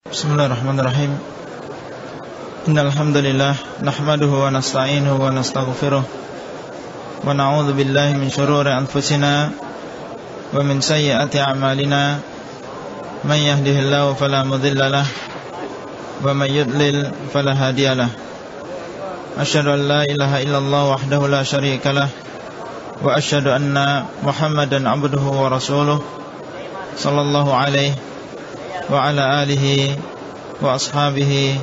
Bismillahirrahmanirrahim. Innal hamdalillah nahmaduhu wa nasta'inuhu wa nastaghfiruh wa na'udzu billahi min shururi anfusina wa min sayyiati a'malina. Man yahdihillahu fala mudilla lahu wa man yudlil fala hadiya lahu. Asyhadu an la ilaha illallah wahdahu la syarika lahu wa asyhadu anna Muhammadan 'abduhu wa rasuluh sallallahu alaihi wa ala alihi wa ashabihi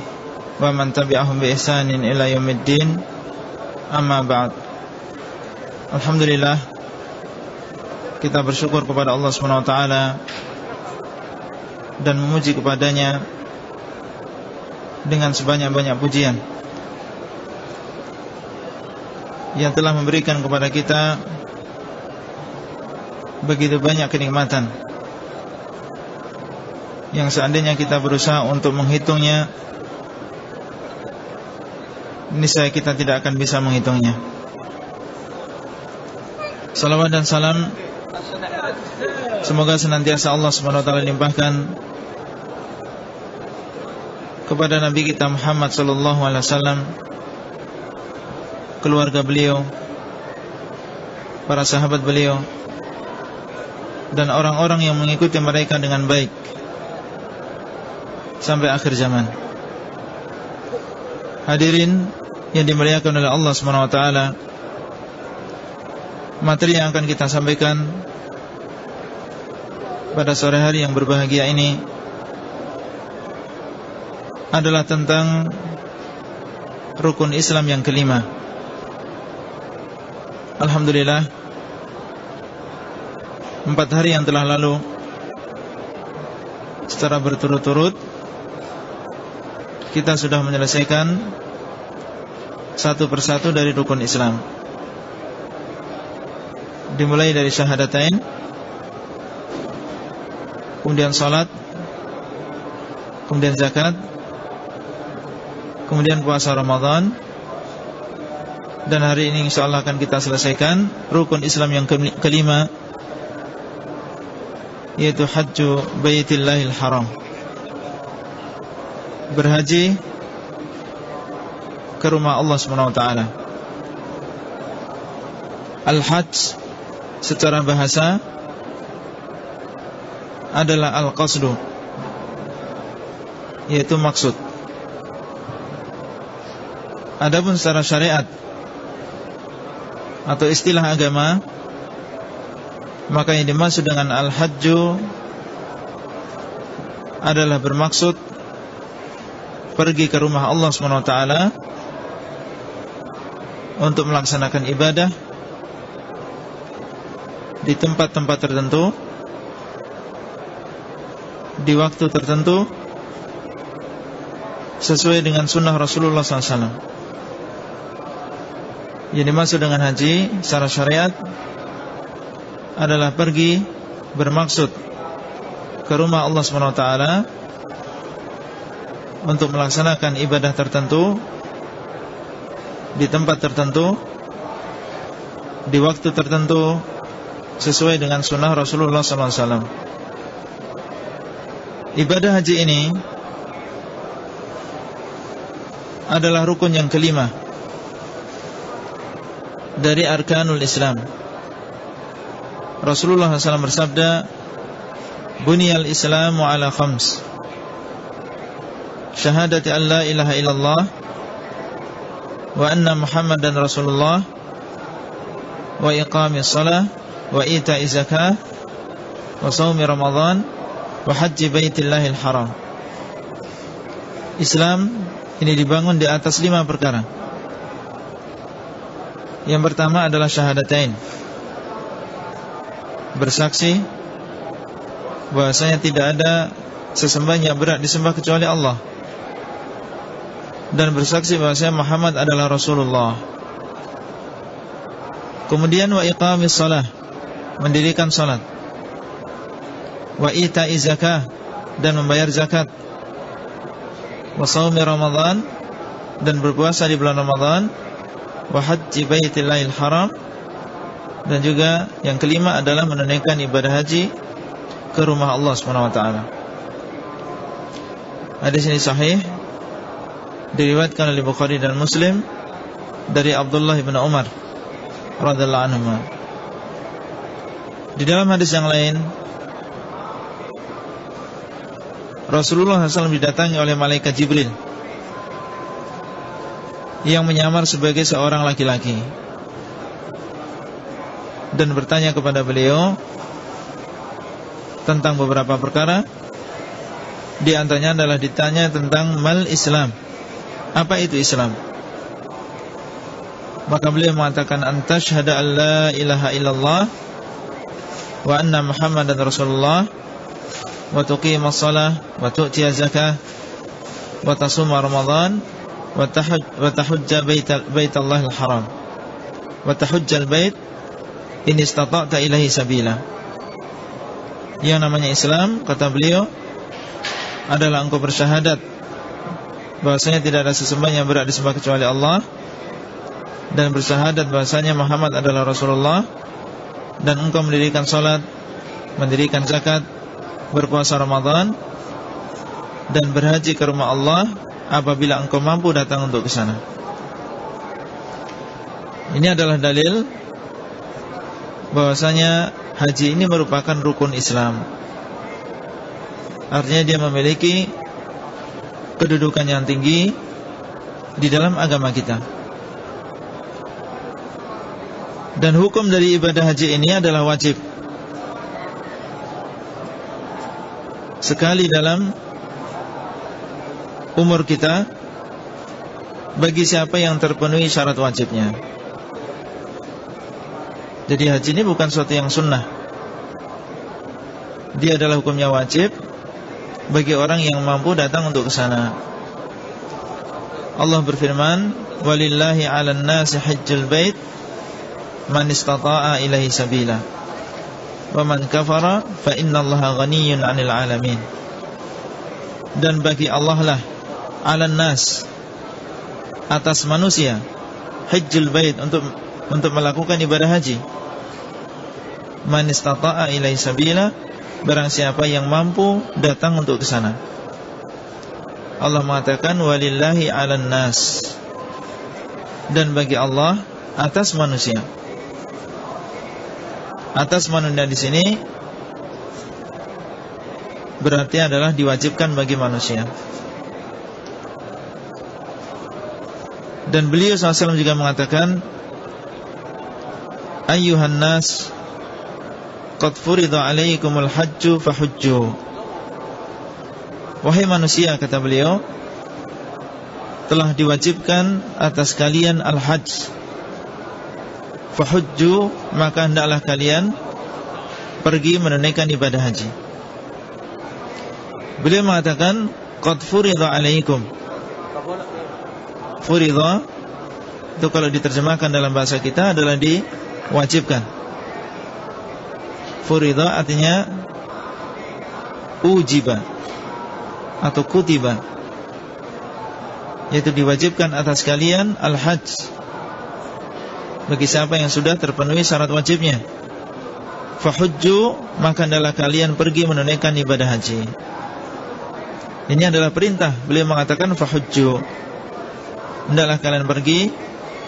wa man tabi'ahum bi ihsanin ila yaumiddin. Amma ba'd. Alhamdulillah, kita bersyukur kepada Allah Subhanahu wa taala dan memuji kepadanya dengan sebanyak-banyak pujian yang telah memberikan kepada kita begitu banyak kenikmatan yang seandainya kita berusaha untuk menghitungnya, niscaya kita tidak akan bisa menghitungnya. Salawat dan salam semoga senantiasa Allah Subhanahu wa taala limpahkan kepada Nabi kita Muhammad sallallahu alaihi wasallam, keluarga beliau, para sahabat beliau, dan orang-orang yang mengikuti mereka dengan baik sampai akhir zaman. Hadirin yang dimuliakan oleh Allah Subhanahu wa taala, materi yang akan kita sampaikan pada sore hari yang berbahagia ini adalah tentang rukun Islam yang kelima. Alhamdulillah, 4 hari yang telah lalu secara berturut-turut kita sudah menyelesaikan satu persatu dari rukun Islam. Dimulai dari syahadatain, kemudian salat, kemudian zakat, kemudian puasa Ramadan, dan hari ini insyaallah akan kita selesaikan rukun Islam yang kelima, yaitu hajju baitillahil haram, berhaji ke rumah Allah Subhanahu wa taala. Al-hajj secara bahasa adalah al-qasdu, yaitu maksud. Adapun secara syariat atau istilah agama, maka yang dimaksud dengan al-hajju adalah bermaksud pergi ke rumah Allah SWT untuk melaksanakan ibadah di tempat-tempat tertentu, di waktu tertentu, sesuai dengan sunnah Rasulullah SAW. Yang dimaksud dengan haji secara syariat adalah pergi bermaksud ke rumah Allah SWT untuk melaksanakan ibadah tertentu di tempat tertentu, di waktu tertentu, sesuai dengan sunnah Rasulullah SAW. Ibadah haji ini adalah rukun yang kelima dari arkanul Islam. Rasulullah SAW bersabda, buniyal islamu ala khams, syahadati an la ilaha illallah wa anna Muhammadan Rasulullah wa iqamis salah wa ita'iz zakah wa shaumi Ramadan wa hajji baitillahil haram. Islam ini dibangun di atas 5 perkara. Yang pertama adalah syahadatain, bersaksi bahwasanya tidak ada sesembahan yang berhak disembah kecuali Allah, dan bersaksi bahwasanya Muhammad adalah Rasulullah. Kemudian wa iqamis salah, mendirikan salat, wa ita'iz zakah, dan membayar zakat, wa shaumi Ramadan, dan berpuasa di bulan Ramadan, wa hajji baitillahil haram, dan juga yang kelima adalah menunaikan ibadah haji ke rumah Allah SWT. Hadis ini sahih, diriwayatkan oleh Bukhari dan Muslim dari Abdullah bin Umar radhiyallahu anhu. Di dalam hadis yang lain, Rasulullah SAW didatangi oleh malaikat Jibril yang menyamar sebagai seorang laki-laki dan bertanya kepada beliau tentang beberapa perkara. Di antaranya adalah ditanya tentang mal Islam, apa itu Islam. Maka beliau mengatakan, antashhada an la ilaha illallah wa anna Muhammadan Rasulullah wa tuqimas shalah wa tu'tiyaz zakah wa tasuma Ramadan wa tahujja baitallahil haram wa tahujjal bait in istata'ta ilaihi sabila. Yang namanya Islam, kata beliau, adalah engkau bersyahadat bahwasanya tidak ada sesembahan yang berhak disembah kecuali Allah, dan bersyahadat bahwasanya Muhammad adalah Rasulullah, dan engkau mendirikan salat, mendirikan zakat, berpuasa Ramadan, dan berhaji ke rumah Allah apabila engkau mampu datang untuk ke sana. Ini adalah dalil bahwasanya haji ini merupakan rukun Islam. Artinya dia memiliki kedudukan yang tinggi di dalam agama kita. Dan hukum dari ibadah haji ini adalah wajib. Sekali dalam umur kita, bagi siapa yang terpenuhi syarat wajibnya. Jadi haji ini bukan sesuatu yang sunnah. Dia adalah hukumnya wajib bagi orang yang mampu datang untuk ke sana. Allah berfirman, walillahi 'alan nasi hajjul bait man istata'a ilaihi sabila wa man kafara fa innallaha ghaniyyun 'anil 'alamin. Dan bagi Allah lah 'alan nas, atas manusia, hajjul bait, untuk melakukan ibadah haji. Man istata'a ilaihi sabila, barang siapa yang mampu datang untuk ke sana. Allah mengatakan walillahi 'alan nas, dan bagi Allah atas manusia. Atas manusia di sini berarti adalah diwajibkan bagi manusia. Dan beliau SAW juga mengatakan, ayyuhan nas qad furida alaikumul hajju fahujju. Wahai manusia, kata beliau, telah diwajibkan atas kalian al-hajj. Fahujju, maka hendaklah kalian pergi menunaikan ibadah haji. Beliau mengatakan qad furida alaikum. Furida itu kalau diterjemahkan dalam bahasa kita adalah diwajibkan. Furida artinya ujiba atau kutiba, yaitu diwajibkan atas kalian al-hajj, bagi siapa yang sudah terpenuhi syarat wajibnya. Fahujju, maka hendaklah kalian pergi menunaikan ibadah haji. Ini adalah perintah. Beliau mengatakan fahujju, hendaklah kalian pergi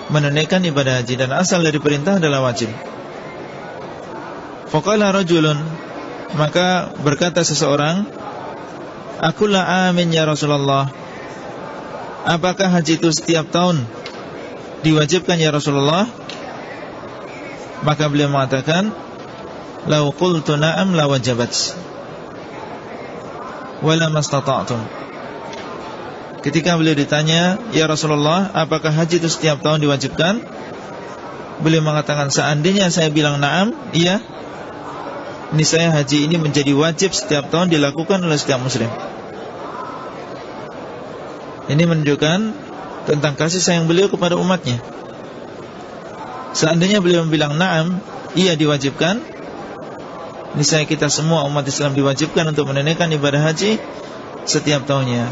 menunaikan ibadah haji, dan asal dari perintah adalah wajib. Faqala rajulun, maka berkata seseorang, akulla amin ya Rasulullah, apakah haji itu setiap tahun diwajibkan ya Rasulullah? Maka beliau mengatakan, lau qultu na'am la wajabat wala mastata'tum. Ketika beliau ditanya, ya Rasulullah, apakah haji itu setiap tahun diwajibkan? Beliau mengatakan, seandainya saya bilang na'am, iya, niscaya haji ini menjadi wajib setiap tahun dilakukan oleh setiap muslim. Ini menunjukkan tentang kasih sayang beliau kepada umatnya. Seandainya beliau bilang na'am, iya diwajibkan, niscaya kita semua umat Islam diwajibkan untuk menunaikan ibadah haji setiap tahunnya.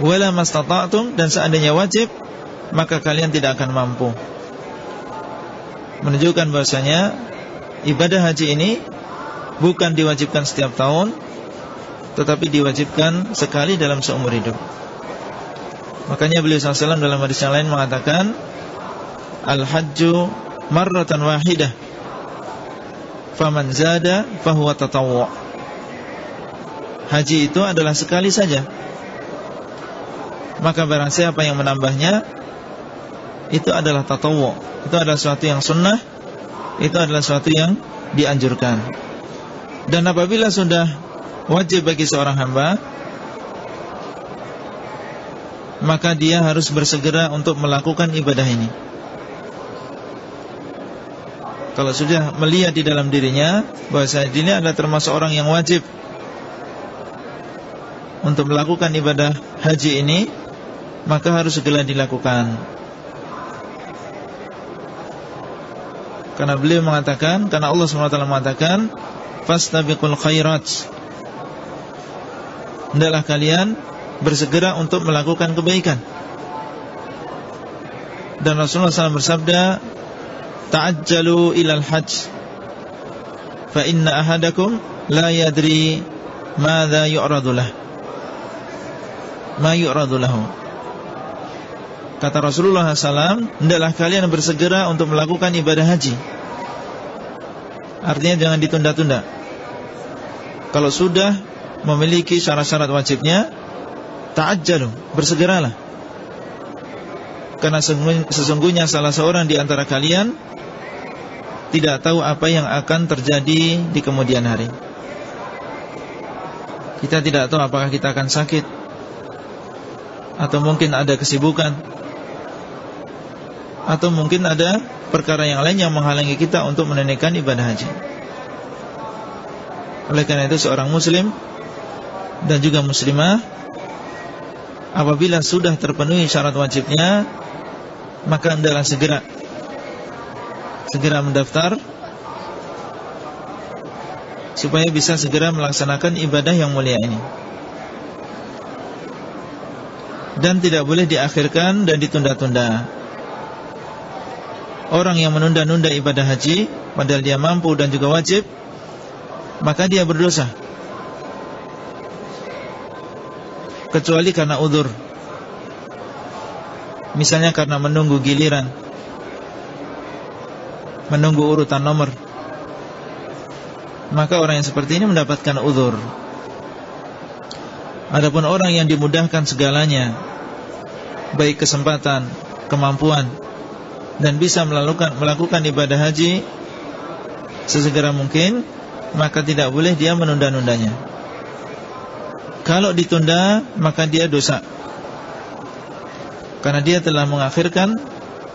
Wala mastata'tum, dan seandainya wajib, maka kalian tidak akan mampu. Menunjukkan bahwasanya ibadah haji ini bukan diwajibkan setiap tahun, tetapi diwajibkan sekali dalam seumur hidup. Makanya beliau SAW dalam hadis yang lain mengatakan, al-hajju marratan wahidah, faman zada fahuwa tatawwu'. Haji itu adalah sekali saja, maka barang siapa yang menambahnya, itu adalah tatawwu', itu adalah sesuatu yang sunnah, itu adalah sesuatu yang dianjurkan. Dan apabila sudah wajib bagi seorang hamba, maka dia harus bersegera untuk melakukan ibadah ini. Kalau sudah melihat di dalam dirinya bahwa dia adalah termasuk orang yang wajib untuk melakukan ibadah haji ini, maka harus segera dilakukan. Karena beliau mengatakan, karena Allah SWT mengatakan, fastabiqul khairat, hendaklah kalian bersegera untuk melakukan kebaikan. Dan Rasulullah SAW bersabda, ta'ajjalu ilal hajj, fa inna ahadakum la yadri madza yu'radu lah, ma yu'radu lahu. Kata Rasulullah SAW, hendaklah kalian bersegera untuk melakukan ibadah haji. Artinya jangan ditunda-tunda. Kalau sudah memiliki syarat-syarat wajibnya, ta'ajjalu, bersegeralah. Karena sesungguhnya salah seorang di antara kalian tidak tahu apa yang akan terjadi di kemudian hari. Kita tidak tahu apakah kita akan sakit, atau mungkin ada kesibukan, atau mungkin ada perkara yang lain yang menghalangi kita untuk menunaikan ibadah haji. Oleh karena itu seorang muslim dan juga muslimah, apabila sudah terpenuhi syarat wajibnya, maka hendaklah segera mendaftar supaya bisa segera melaksanakan ibadah yang mulia ini. Dan tidak boleh diakhirkan dan ditunda-tunda. Orang yang menunda-nunda ibadah haji padahal dia mampu dan juga wajib, maka dia berdosa, kecuali karena udzur. Misalnya karena menunggu giliran, menunggu urutan nomor, maka orang yang seperti ini mendapatkan udzur. Adapun orang yang dimudahkan segalanya, baik kesempatan, kemampuan, dan bisa melakukan ibadah haji sesegera mungkin, maka tidak boleh dia menunda-nundanya. Kalau ditunda, maka dia dosa, karena dia telah mengakhirkan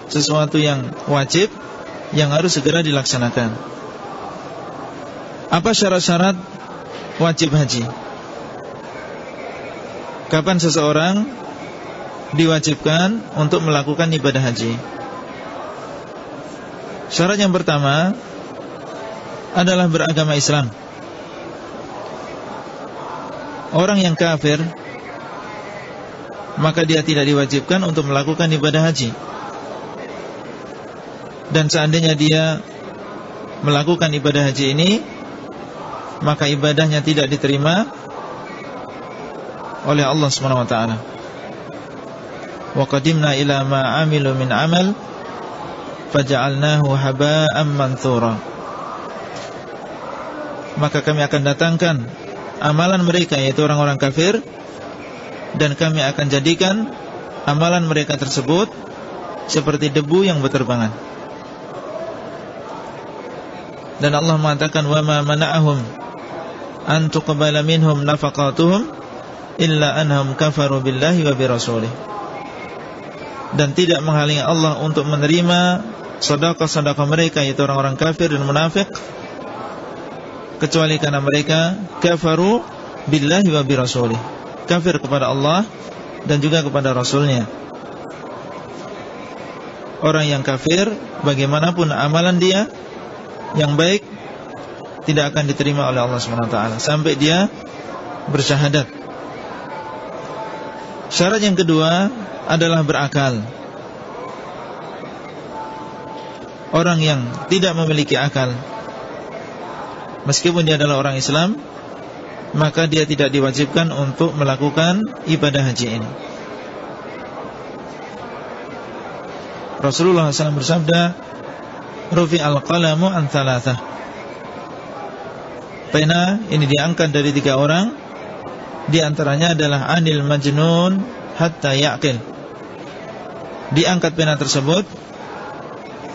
sesuatu yang wajib, yang harus segera dilaksanakan. Apa syarat-syarat wajib haji? Kapan seseorang diwajibkan untuk melakukan ibadah haji? Syarat yang pertama adalah beragama Islam. Orang yang kafir, maka dia tidak diwajibkan untuk melakukan ibadah haji. Dan seandainya dia melakukan ibadah haji ini, maka ibadahnya tidak diterima oleh Allah SWT. Wa qadimna ila ma amilu min amal faja'alnahu haba'an manthura. Maka kami akan datangkan amalan mereka, yaitu orang-orang kafir, dan kami akan jadikan amalan mereka tersebut seperti debu yang berterbangan. Dan Allah mengatakan, wa ma mana'ahum an tuqbala minhum nafaqatuhum illa anhum kafaru billahi wa birasulih. Dan tidak menghalangi Allah untuk menerima sedekah-sedekah mereka, yaitu orang-orang kafir dan munafik, kecuali karena mereka kafaru billahi wa birasulih, kafir kepada Allah dan juga kepada Rasulnya. Orang yang kafir, bagaimanapun amalan dia yang baik, tidak akan diterima oleh Allah SWT sampai dia bersyahadat. Syarat yang kedua adalah berakal. Orang yang tidak memiliki akal, meskipun dia adalah orang Islam, maka dia tidak diwajibkan untuk melakukan ibadah haji ini. Rasulullah SAW bersabda, rufi'al qalamu an thalathah. Pena ini diangkat dari 3 orang, di antaranya adalah anil majnun hatta ya'qil. Diangkat pena tersebut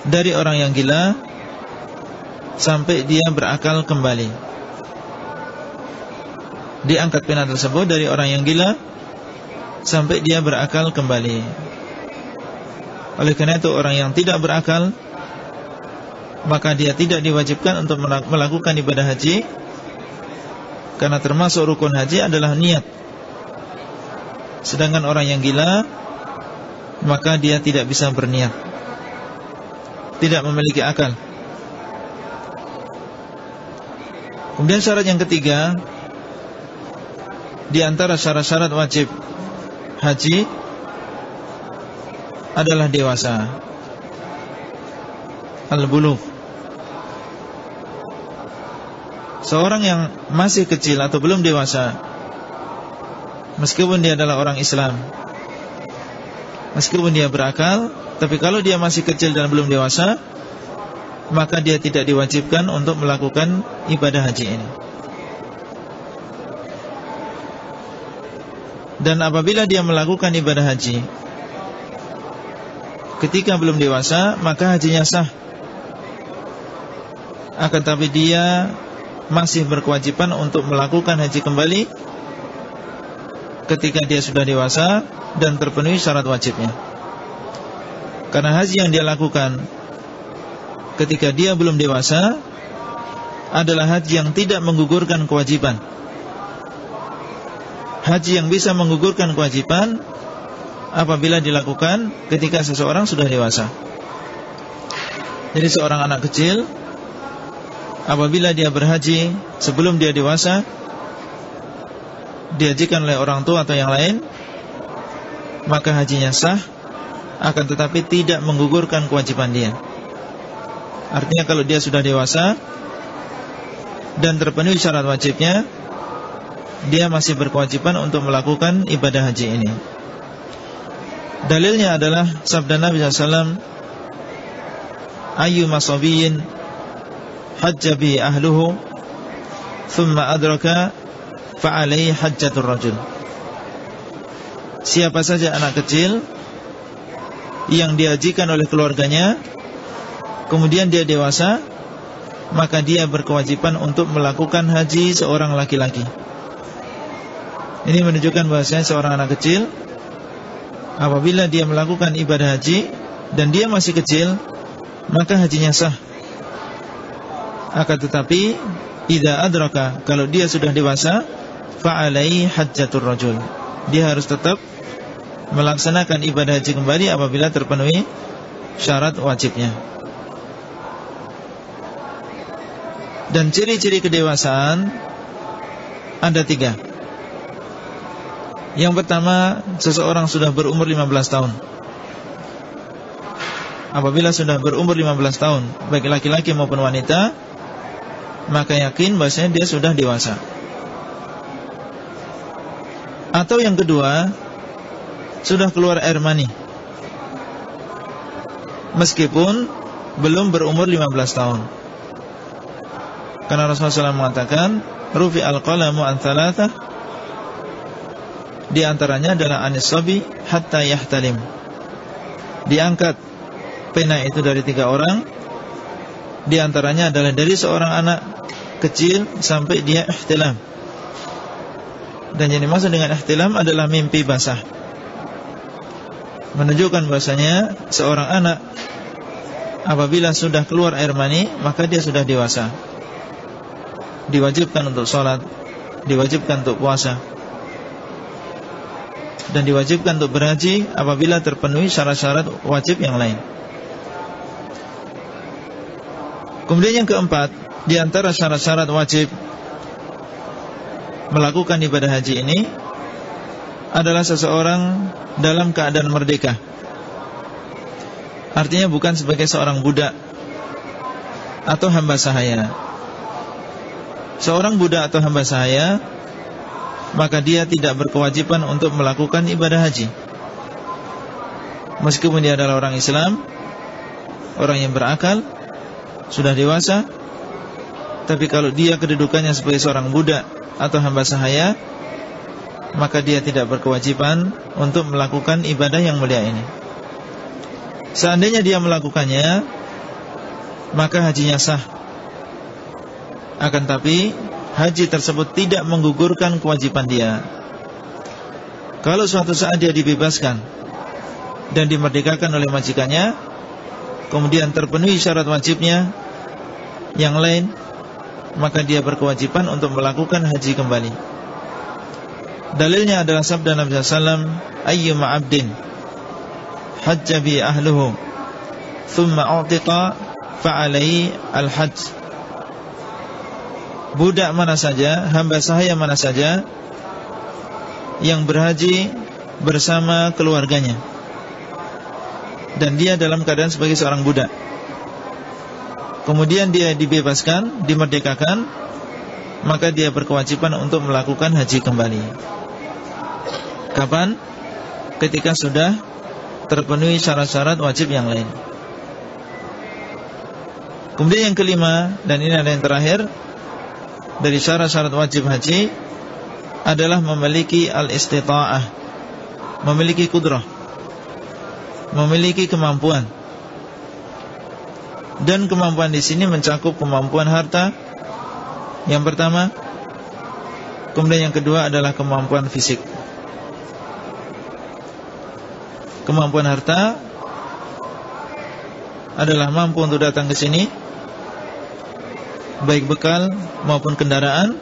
dari orang yang gila sampai dia berakal kembali. Diangkat pena tersebut dari orang yang gila sampai dia berakal kembali. Oleh karena itu orang yang tidak berakal, maka dia tidak diwajibkan untuk melakukan ibadah haji, karena termasuk rukun haji adalah niat. Sedangkan orang yang gila, maka dia tidak bisa berniat, tidak memiliki akal. Kemudian syarat yang ketiga, di antara syarat-syarat wajib haji adalah dewasa, al-bulugh. Seorang yang masih kecil atau belum dewasa, meskipun dia adalah orang Islam, meskipun dia berakal, tapi kalau dia masih kecil dan belum dewasa, maka dia tidak diwajibkan untuk melakukan ibadah haji ini. Dan apabila dia melakukan ibadah haji ketika belum dewasa, maka hajinya sah. Akan tapi dia masih berkewajiban untuk melakukan haji kembali ketika dia sudah dewasa dan terpenuhi syarat wajibnya. Karena haji yang dia lakukan ketika dia belum dewasa adalah haji yang tidak menggugurkan kewajiban. Haji yang bisa menggugurkan kewajiban apabila dilakukan ketika seseorang sudah dewasa. Jadi seorang anak kecil, apabila dia berhaji sebelum dia dewasa, dihajikan oleh orang tua atau yang lain, maka hajinya sah, akan tetapi tidak menggugurkan kewajiban dia. Artinya kalau dia sudah dewasa dan terpenuhi syarat wajibnya, dia masih berkewajiban untuk melakukan ibadah haji ini. Dalilnya adalah sabda Nabi SAW, ayyuma sabiyyin hajja bi ahluhu thumma adraka fa'alaihi hajjatur rajul. Siapa saja anak kecil yang dihajikan oleh keluarganya, kemudian dia dewasa, maka dia berkewajiban untuk melakukan haji seorang laki-laki. Ini menunjukkan bahwasanya seorang anak kecil, apabila dia melakukan ibadah haji dan dia masih kecil, maka hajinya sah. Akan tetapi idza adraka, kalau dia sudah dewasa, fa'alaihi hajjatur rajul, dia harus tetap melaksanakan ibadah haji kembali apabila terpenuhi syarat wajibnya. Dan ciri-ciri kedewasaan ada 3. Yang pertama, seseorang sudah berumur 15 tahun. Apabila sudah berumur 15 tahun, baik laki-laki maupun wanita, maka yakin bahwasanya dia sudah dewasa. Atau yang kedua, sudah keluar air mani, meskipun belum berumur 15 tahun. Karena Rasulullah SAW mengatakan, rufi'al qalamu an thalathah, di antaranya adalah anis sabi hatta yahtalim. Diangkat pena itu dari 3 orang, di antaranya adalah dari seorang anak kecil sampai dia ihtilam. Dan yang dimaksud dengan ihtilam adalah mimpi basah, menunjukkan bahasanya seorang anak apabila sudah keluar air mani, maka dia sudah dewasa, diwajibkan untuk sholat, diwajibkan untuk puasa, dan diwajibkan untuk berhaji apabila terpenuhi syarat-syarat wajib yang lain. Kemudian yang keempat, di antara syarat-syarat wajib melakukan ibadah haji ini adalah seseorang dalam keadaan merdeka. Artinya bukan sebagai seorang budak atau hamba sahaya. Seorang budak atau hamba sahaya maka dia tidak berkewajiban untuk melakukan ibadah haji. Meskipun dia adalah orang Islam, orang yang berakal, sudah dewasa, tapi kalau dia kedudukannya sebagai seorang budak atau hamba sahaya, maka dia tidak berkewajiban untuk melakukan ibadah yang mulia ini. Seandainya dia melakukannya, maka hajinya sah. Akan tapi haji tersebut tidak menggugurkan kewajiban dia. Kalau suatu saat dia dibebaskan dan dimerdekakan oleh majikannya, kemudian terpenuhi syarat wajibnya yang lain, maka dia berkewajiban untuk melakukan haji kembali. Dalilnya adalah sabda Nabi SAW, ayyuma abdin hajja bi ahluhu thumma u'tiqa fa'alai al-hajj. Budak mana saja, hamba sahaya mana saja yang berhaji bersama keluarganya dan dia dalam keadaan sebagai seorang budak, kemudian dia dibebaskan, dimerdekakan, maka dia berkewajiban untuk melakukan haji kembali. Kapan? Ketika sudah terpenuhi syarat-syarat wajib yang lain. Kemudian yang kelima, dan ini adalah yang terakhir dari syarat-syarat wajib haji, adalah memiliki al-istita'ah, memiliki kudrah, memiliki kemampuan. Dan kemampuan di sini mencakup kemampuan harta yang pertama, kemudian yang kedua adalah kemampuan fisik. Kemampuan harta adalah mampu untuk datang ke sini, baik bekal maupun kendaraan,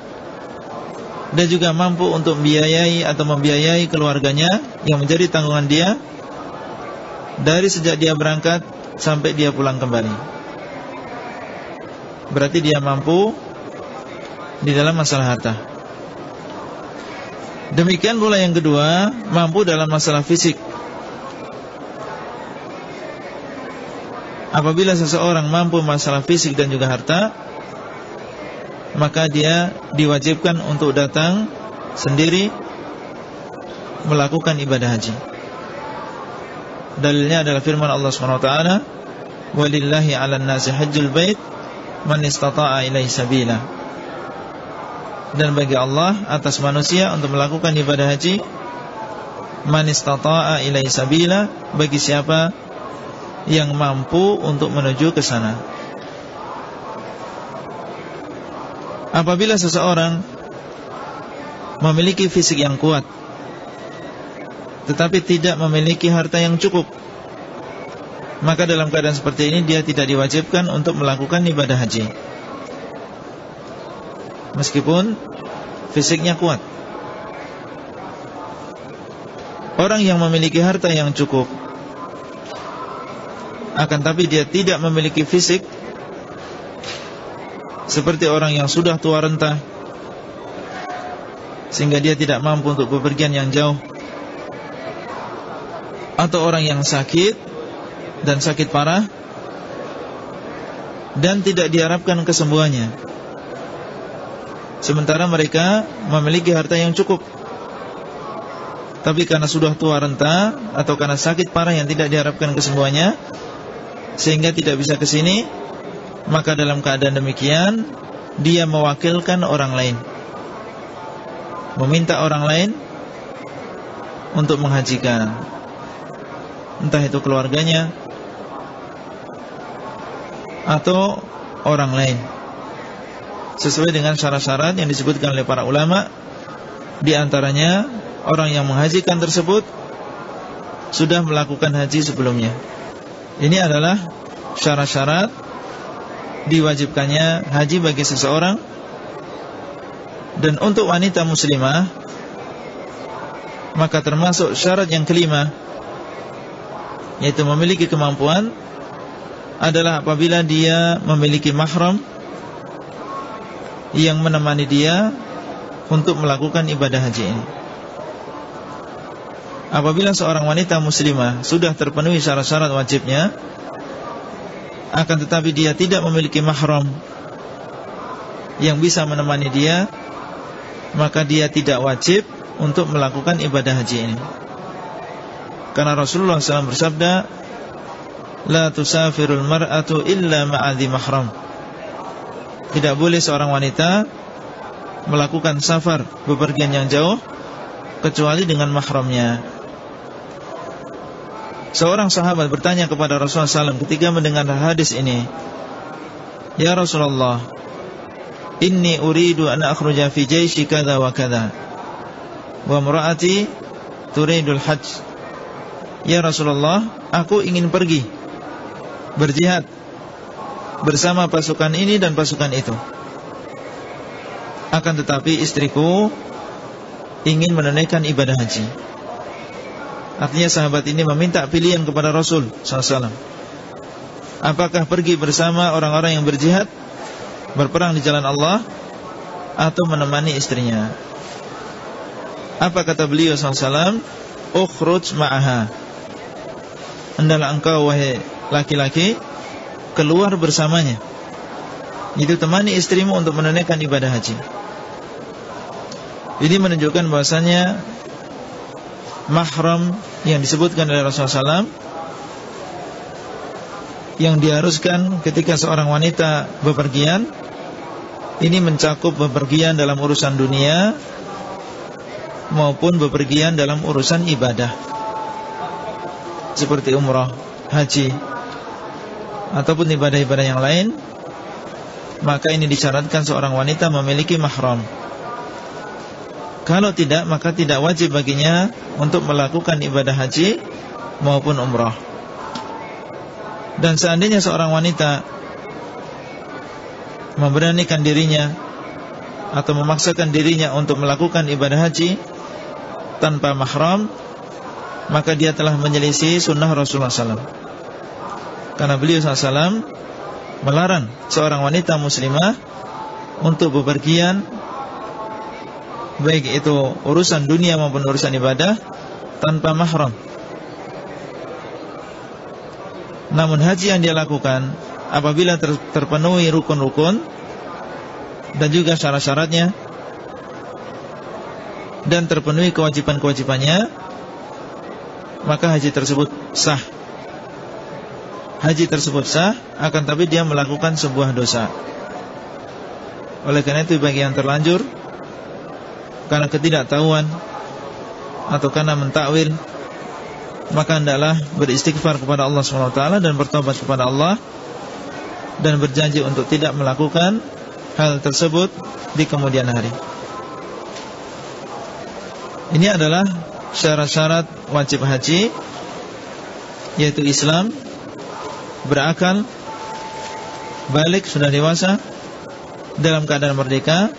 dan juga mampu untuk membiayai atau membiayai keluarganya yang menjadi tanggungan dia dari sejak dia berangkat sampai dia pulang kembali. Berarti dia mampu di dalam masalah harta. Demikian pula yang kedua, mampu dalam masalah fisik. Apabila seseorang mampu masalah fisik dan juga harta, maka dia diwajibkan untuk datang sendiri melakukan ibadah haji. Dalilnya adalah firman Allah SWT, walillahi 'alan nasi hajjul bait man istata'a ilaihi sabila. Dan bagi Allah atas manusia untuk melakukan ibadah haji, man istata'a ilaihi sabila, bagi siapa yang mampu untuk menuju ke sana. Apabila seseorang memiliki fisik yang kuat tetapi tidak memiliki harta yang cukup, maka dalam keadaan seperti ini dia tidak diwajibkan untuk melakukan ibadah haji, meskipun fisiknya kuat. Orang yang memiliki harta yang cukup akan tapi dia tidak memiliki fisik, seperti orang yang sudah tua renta sehingga dia tidak mampu untuk bepergian yang jauh, atau orang yang sakit dan sakit parah dan tidak diharapkan kesembuhannya, sementara mereka memiliki harta yang cukup, tapi karena sudah tua renta atau karena sakit parah yang tidak diharapkan kesembuhannya sehingga tidak bisa ke sini, maka dalam keadaan demikian dia mewakilkan orang lain, meminta orang lain untuk menghajikan, entah itu keluarganya atau orang lain, sesuai dengan syarat-syarat yang disebutkan oleh para ulama. Di antaranya orang yang menghajikan tersebut sudah melakukan haji sebelumnya. Ini adalah syarat-syarat diwajibkannya haji bagi seseorang. Dan untuk wanita muslimah, maka termasuk syarat yang kelima, yaitu memiliki kemampuan, adalah apabila dia memiliki mahram yang menemani dia untuk melakukan ibadah haji ini. Apabila seorang wanita muslimah sudah terpenuhi syarat-syarat wajibnya, akan tetapi dia tidak memiliki mahram yang bisa menemani dia maka dia tidak wajib untuk melakukan ibadah haji ini. Karena Rasulullah SAW bersabda, la tusafirul mar'atu illa ma'adhi mahram. Tidak boleh seorang wanita melakukan safar, bepergian yang jauh, kecuali dengan mahramnya. Seorang sahabat bertanya kepada Rasulullah SAW ketika mendengar hadis ini, ya Rasulullah, inni uridu an akhruja fi jaishi kada wa kada, wa imra'ati turidul hajj. Ya Rasulullah, aku ingin pergi berjihad bersama pasukan ini dan pasukan itu. Akan tetapi istriku ingin menunaikan ibadah haji. Artinya sahabat ini meminta pilihan kepada Rasul SAW. Apakah pergi bersama orang-orang yang berjihad, berperang di jalan Allah, atau menemani istrinya? Apa kata beliau SAW? Ukhruj ma'aha. Hendaklah engkau wahai laki-laki keluar bersamanya. Itu temani istrimu untuk menunaikan ibadah haji. Ini menunjukkan bahwasanya mahram yang disebutkan oleh Rasulullah SAW, yang diharuskan ketika seorang wanita bepergian, ini mencakup bepergian dalam urusan dunia maupun bepergian dalam urusan ibadah, seperti umrah, haji, ataupun ibadah-ibadah yang lain. Maka ini disyaratkan seorang wanita memiliki mahram. Kalau tidak, maka tidak wajib baginya untuk melakukan ibadah haji maupun umrah. Dan seandainya seorang wanita memberanikan dirinya atau memaksakan dirinya untuk melakukan ibadah haji tanpa mahram, maka dia telah menyelisih sunnah Rasulullah SAW. Karena beliau SAW melarang seorang wanita muslimah untuk bepergian, baik itu urusan dunia maupun urusan ibadah, tanpa mahram. Namun haji yang dia lakukan apabila terpenuhi rukun-rukun dan juga syarat-syaratnya, dan terpenuhi kewajiban-kewajibannya, maka haji tersebut sah. Haji tersebut sah, akan tapi dia melakukan sebuah dosa. Oleh karena itu bagi yang terlanjur karena ketidaktahuan atau karena mentakwil, maka hendaklah beristighfar kepada Allah SWT dan bertobat kepada Allah, dan berjanji untuk tidak melakukan hal tersebut di kemudian hari. Ini adalah syarat-syarat wajib haji, yaitu Islam, berakal, balik, sudah dewasa, dalam keadaan merdeka.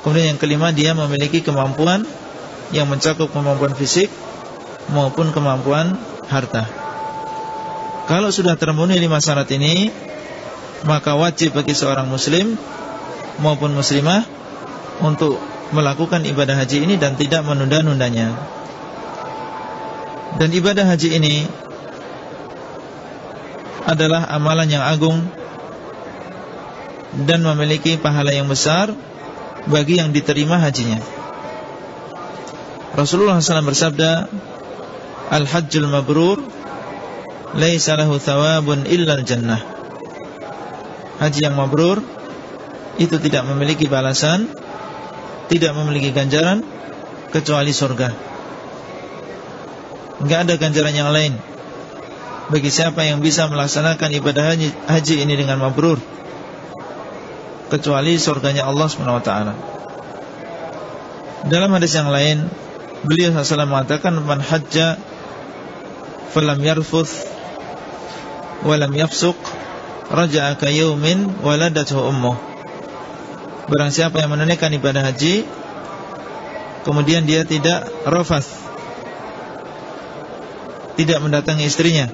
Kemudian yang kelima, dia memiliki kemampuan yang mencakup kemampuan fisik maupun kemampuan harta. Kalau sudah terpenuhi 5 syarat ini, maka wajib bagi seorang muslim maupun muslimah untuk melakukan ibadah haji ini dan tidak menunda-nundanya. Dan ibadah haji ini adalah amalan yang agung dan memiliki pahala yang besar bagi yang diterima hajinya. Rasulullah SAW bersabda, al-hajjul mabrur laisa lahu thawabun illa al-jannah. Haji yang mabrur itu tidak memiliki balasan, tidak memiliki ganjaran kecuali surga. Enggak ada ganjaran yang lain bagi siapa yang bisa melaksanakan ibadah haji ini dengan mabrur, kecuali surganya Allah SWT. Dalam hadis yang lain, beliau SAW mengatakan, man hajja falam yarfuth walam yafsuq raja'a ka yaumin waladathu ummuh. Barang siapa yang menunaikan ibadah haji, kemudian dia tidak rafath, tidak mendatangi istrinya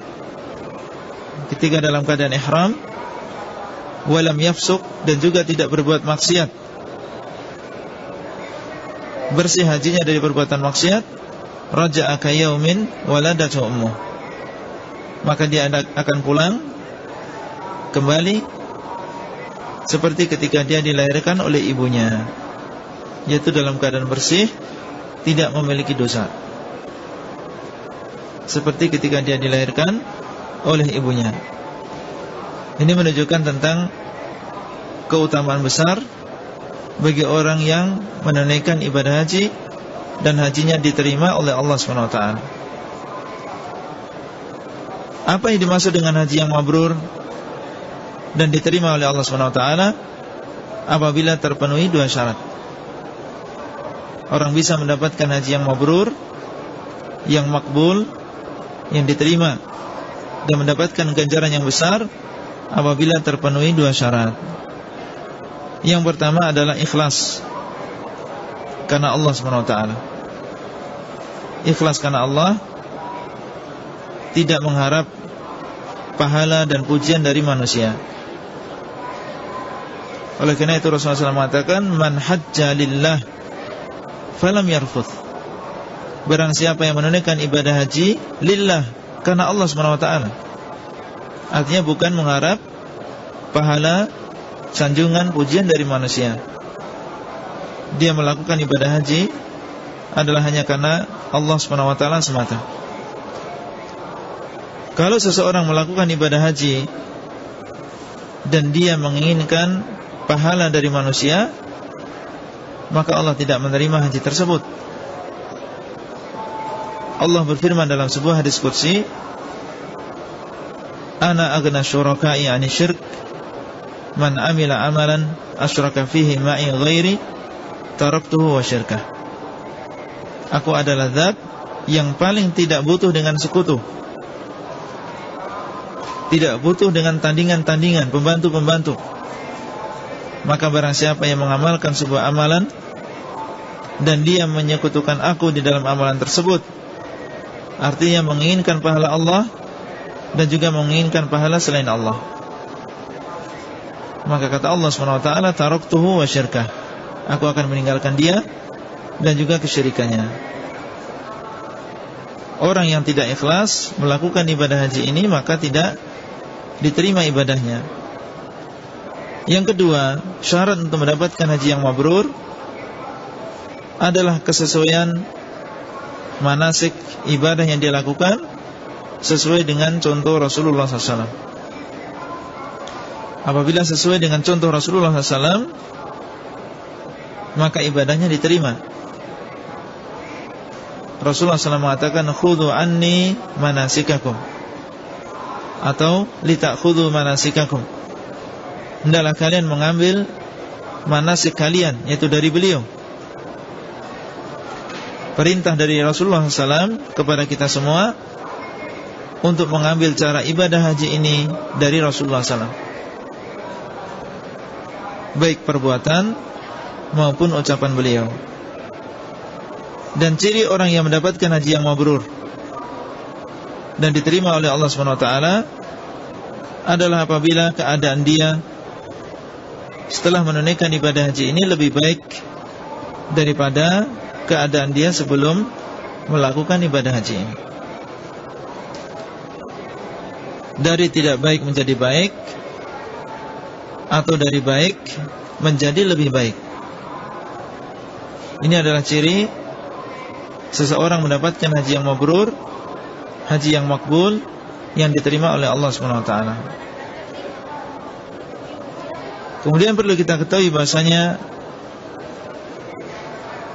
ketika dalam keadaan ihram, walam yafsuq, dan juga tidak berbuat maksiat, bersih hajinya dari perbuatan maksiat, raja'a ka yaumin waladathu ummuh, maka dia akan pulang kembali seperti ketika dia dilahirkan oleh ibunya. yaitu dalam keadaan bersih, tidak memiliki dosa, seperti ketika dia dilahirkan oleh ibunya. Ini menunjukkan tentang keutamaan besar bagi orang yang menunaikan ibadah haji dan hajinya diterima oleh Allah SWT. Apa yang dimaksud dengan haji yang mabrur dan diterima oleh Allah SWT? Apabila terpenuhi dua syarat. Orang bisa mendapatkan haji yang mabrur, yang makbul, yang diterima dan mendapatkan ganjaran yang besar apabila terpenuhi dua syarat. Yang pertama adalah ikhlas karena Allah SWT. Ikhlas karena Allah, tidak mengharap pahala dan pujian dari manusia. Oleh karena itu Rasulullah SAW mengatakan, man hajja lillah falam yarfuth. Barang siapa yang menunaikan ibadah haji lillah, karena Allah SWT, artinya bukan mengharap pahala, sanjungan, pujian dari manusia. Dia melakukan ibadah haji adalah hanya karena Allah SWT semata. Kalau seseorang melakukan ibadah haji dan dia menginginkan pahala dari manusia, maka Allah tidak menerima haji tersebut. Allah berfirman dalam sebuah hadis qudsi, ana aghna syuraka'i 'ani syirk man amila amalan asyraka fihi ma'i ghairi taraktuhu wa syirkah. Aku adalah zat yang paling tidak butuh dengan sekutu, tidak butuh dengan tandingan-tandingan, pembantu-pembantu. Maka barang siapa yang mengamalkan sebuah amalan dan dia menyekutukan aku di dalam amalan tersebut, artinya menginginkan pahala Allah dan juga menginginkan pahala selain Allah, maka kata Allah SWT, taraktuhu wa syirkah, aku akan meninggalkan dia dan juga kesyirikannya. Orang yang tidak ikhlas melakukan ibadah haji ini, maka tidak diterima ibadahnya. Yang kedua, syarat untuk mendapatkan haji yang mabrur adalah kesesuaian manasik ibadah yang dia lakukan sesuai dengan contoh Rasulullah SAW. Apabila sesuai dengan contoh Rasulullah SAW, maka ibadahnya diterima. Rasulullah SAW mengatakan, khudhu anni manasikakum, atau litakhudhu manasikakum, hendaklah kalian mengambil manasik kalian, yaitu dari beliau. Perintah dari Rasulullah SAW kepada kita semua untuk mengambil cara ibadah haji ini dari Rasulullah SAW, baik perbuatan maupun ucapan beliau. Dan ciri orang yang mendapatkan haji yang mabrur dan diterima oleh Allah SWT adalah apabila keadaan dia setelah menunaikan ibadah haji ini lebih baik daripada keadaan dia sebelum melakukan ibadah haji ini. Dari tidak baik menjadi baik, atau dari baik menjadi lebih baik. Ini adalah ciri seseorang mendapatkan haji yang mabrur, haji yang makbul, yang diterima oleh Allah SWT. Kemudian perlu kita ketahui bahasanya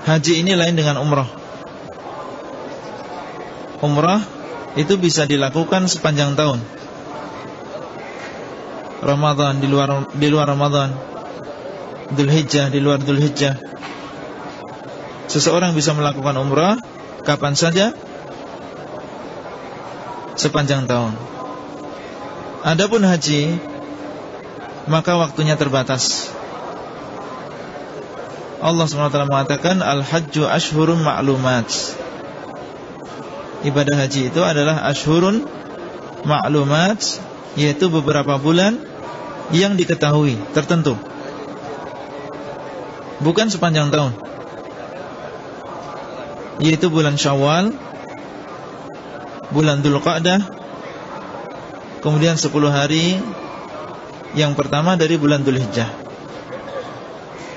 haji ini lain dengan umrah. Umrah itu bisa dilakukan sepanjang tahun. Ramadan di luar Ramadan, Dzulhijjah di luar Dzulhijjah. Seseorang bisa melakukan umrah kapan saja, sepanjang tahun. Adapun haji, maka waktunya terbatas. Allah SWT mengatakan, al-hajju ashhurun ma'lumat. Ibadah haji itu adalah ashhurun ma'lumat, yaitu beberapa bulan yang diketahui, tertentu, bukan sepanjang tahun, yaitu bulan Syawal, bulan Dzulqa'dah, kemudian 10 hari yang pertama dari bulan Dzulhijjah.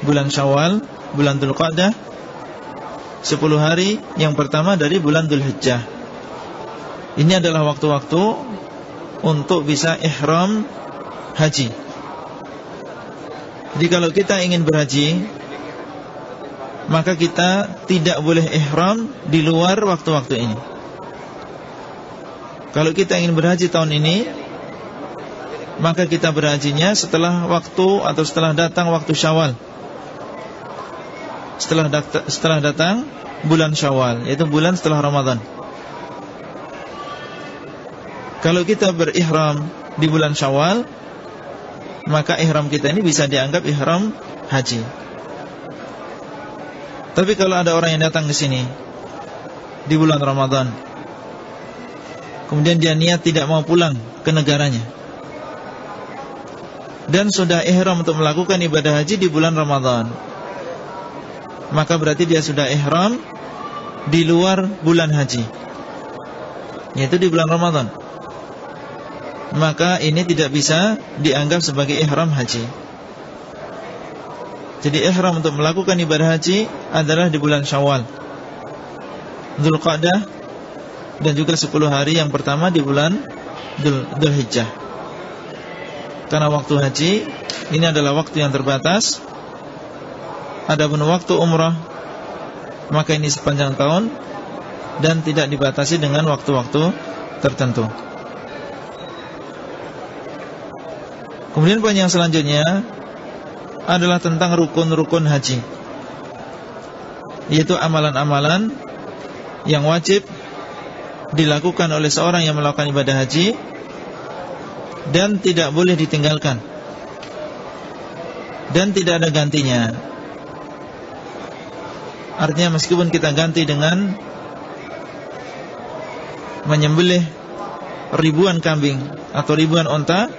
Bulan Syawal, bulan Dzulqa'dah, 10 hari yang pertama dari bulan Dzulhijjah. Ini adalah waktu-waktu untuk bisa ihram haji. Jadi kalau kita ingin berhaji, maka kita tidak boleh ihram di luar waktu-waktu ini. Kalau kita ingin berhaji tahun ini, maka kita berhajinya setelah waktu atau setelah datang waktu Syawal. Setelah datang bulan Syawal, yaitu bulan setelah Ramadan. Kalau kita berihram di bulan Syawal, maka ihram kita ini bisa dianggap ihram haji. Tapi kalau ada orang yang datang ke sini di bulan Ramadan, kemudian dia niat tidak mau pulang ke negaranya, dan sudah ihram untuk melakukan ibadah haji di bulan Ramadan, maka berarti dia sudah ihram di luar bulan haji, yaitu di bulan Ramadan. Maka ini tidak bisa dianggap sebagai ihram haji. Jadi ihram untuk melakukan ibadah haji adalah di bulan Syawal, Dzulqa'dah, dan juga 10 hari yang pertama di bulan Dzulhijjah. Karena waktu haji ini adalah waktu yang terbatas. Adapun waktu umrah, maka ini sepanjang tahun dan tidak dibatasi dengan waktu-waktu tertentu. Kemudian poin yang selanjutnya adalah tentang rukun-rukun haji, yaitu amalan-amalan yang wajib dilakukan oleh seorang yang melakukan ibadah haji dan tidak boleh ditinggalkan dan tidak ada gantinya. Artinya meskipun kita ganti dengan menyembelih ribuan kambing atau ribuan onta,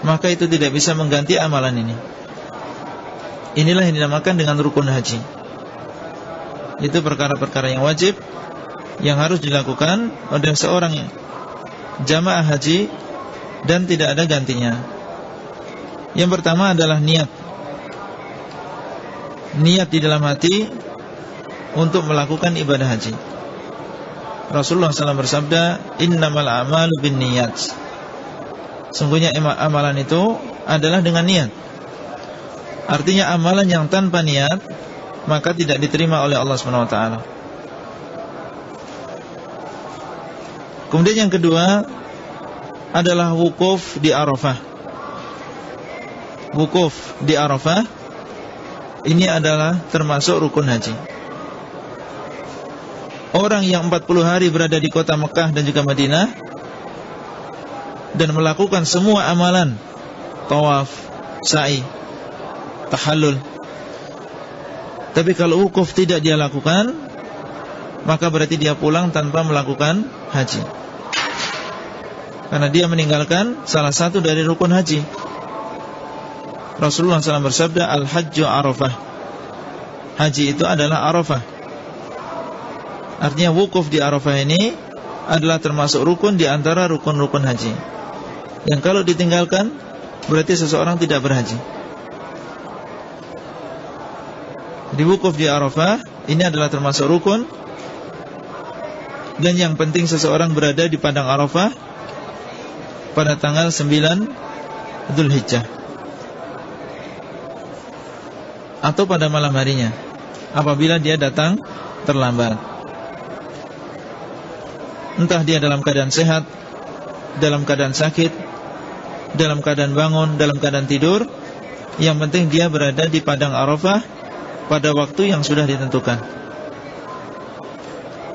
maka itu tidak bisa mengganti amalan ini. Inilah yang dinamakan dengan rukun haji. Itu perkara-perkara yang wajib yang harus dilakukan oleh seorang jamaah haji dan tidak ada gantinya. Yang pertama adalah niat. Niat di dalam hati untuk melakukan ibadah haji. Rasulullah SAW bersabda, innamal a'malu binniyat. Sungguhnya amalan itu adalah dengan niat. Artinya amalan yang tanpa niat maka tidak diterima oleh Allah SWT. Kemudian yang kedua adalah wukuf di Arafah. Wukuf di Arafah ini adalah termasuk rukun haji. Orang yang 40 hari berada di kota Mekah dan juga Madinah dan melakukan semua amalan tawaf, sa'i, tahallul, tapi kalau wukuf tidak dia lakukan, maka berarti dia pulang tanpa melakukan haji, karena dia meninggalkan salah satu dari rukun haji. Rasulullah SAW bersabda, al-hajju Arafah. Haji itu adalah Arafah. Artinya wukuf di Arafah ini adalah termasuk rukun di antara rukun-rukun haji, yang kalau ditinggalkan berarti seseorang tidak berhaji. Di wukuf di Arafah ini adalah termasuk rukun. Dan yang penting seseorang berada di padang Arafah pada tanggal 9 Dzulhijjah atau pada malam harinya, apabila dia datang terlambat. Entah dia dalam keadaan sehat, dalam keadaan sakit, dalam keadaan bangun, dalam keadaan tidur, yang penting dia berada di padang Arafah pada waktu yang sudah ditentukan.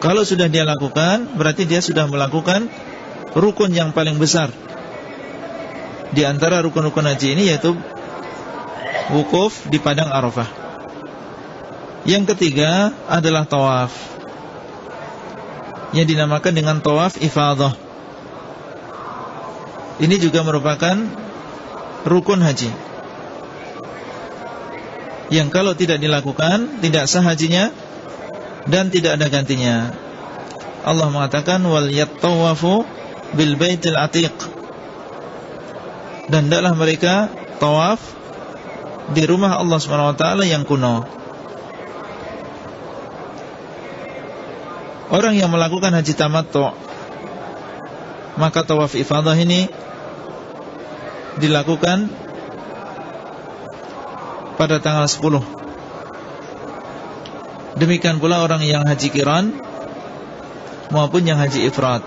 Kalau sudah dia lakukan, berarti dia sudah melakukan rukun yang paling besar di antara rukun-rukun haji ini, yaitu wukuf di padang Arafah. Yang ketiga adalah tawaf, yang dinamakan dengan tawaf ifadah. Ini juga merupakan rukun haji, yang kalau tidak dilakukan tidak sah hajinya dan tidak ada gantinya. Allah mengatakan wal yattawafu bil baitil atiq, dan hendaklah mereka tawaf di rumah Allah SWT yang kuno. orang yang melakukan haji tamattu, maka tawaf ifadah ini dilakukan pada tanggal 10. Demikian pula orang yang haji qiran maupun yang haji ifrad,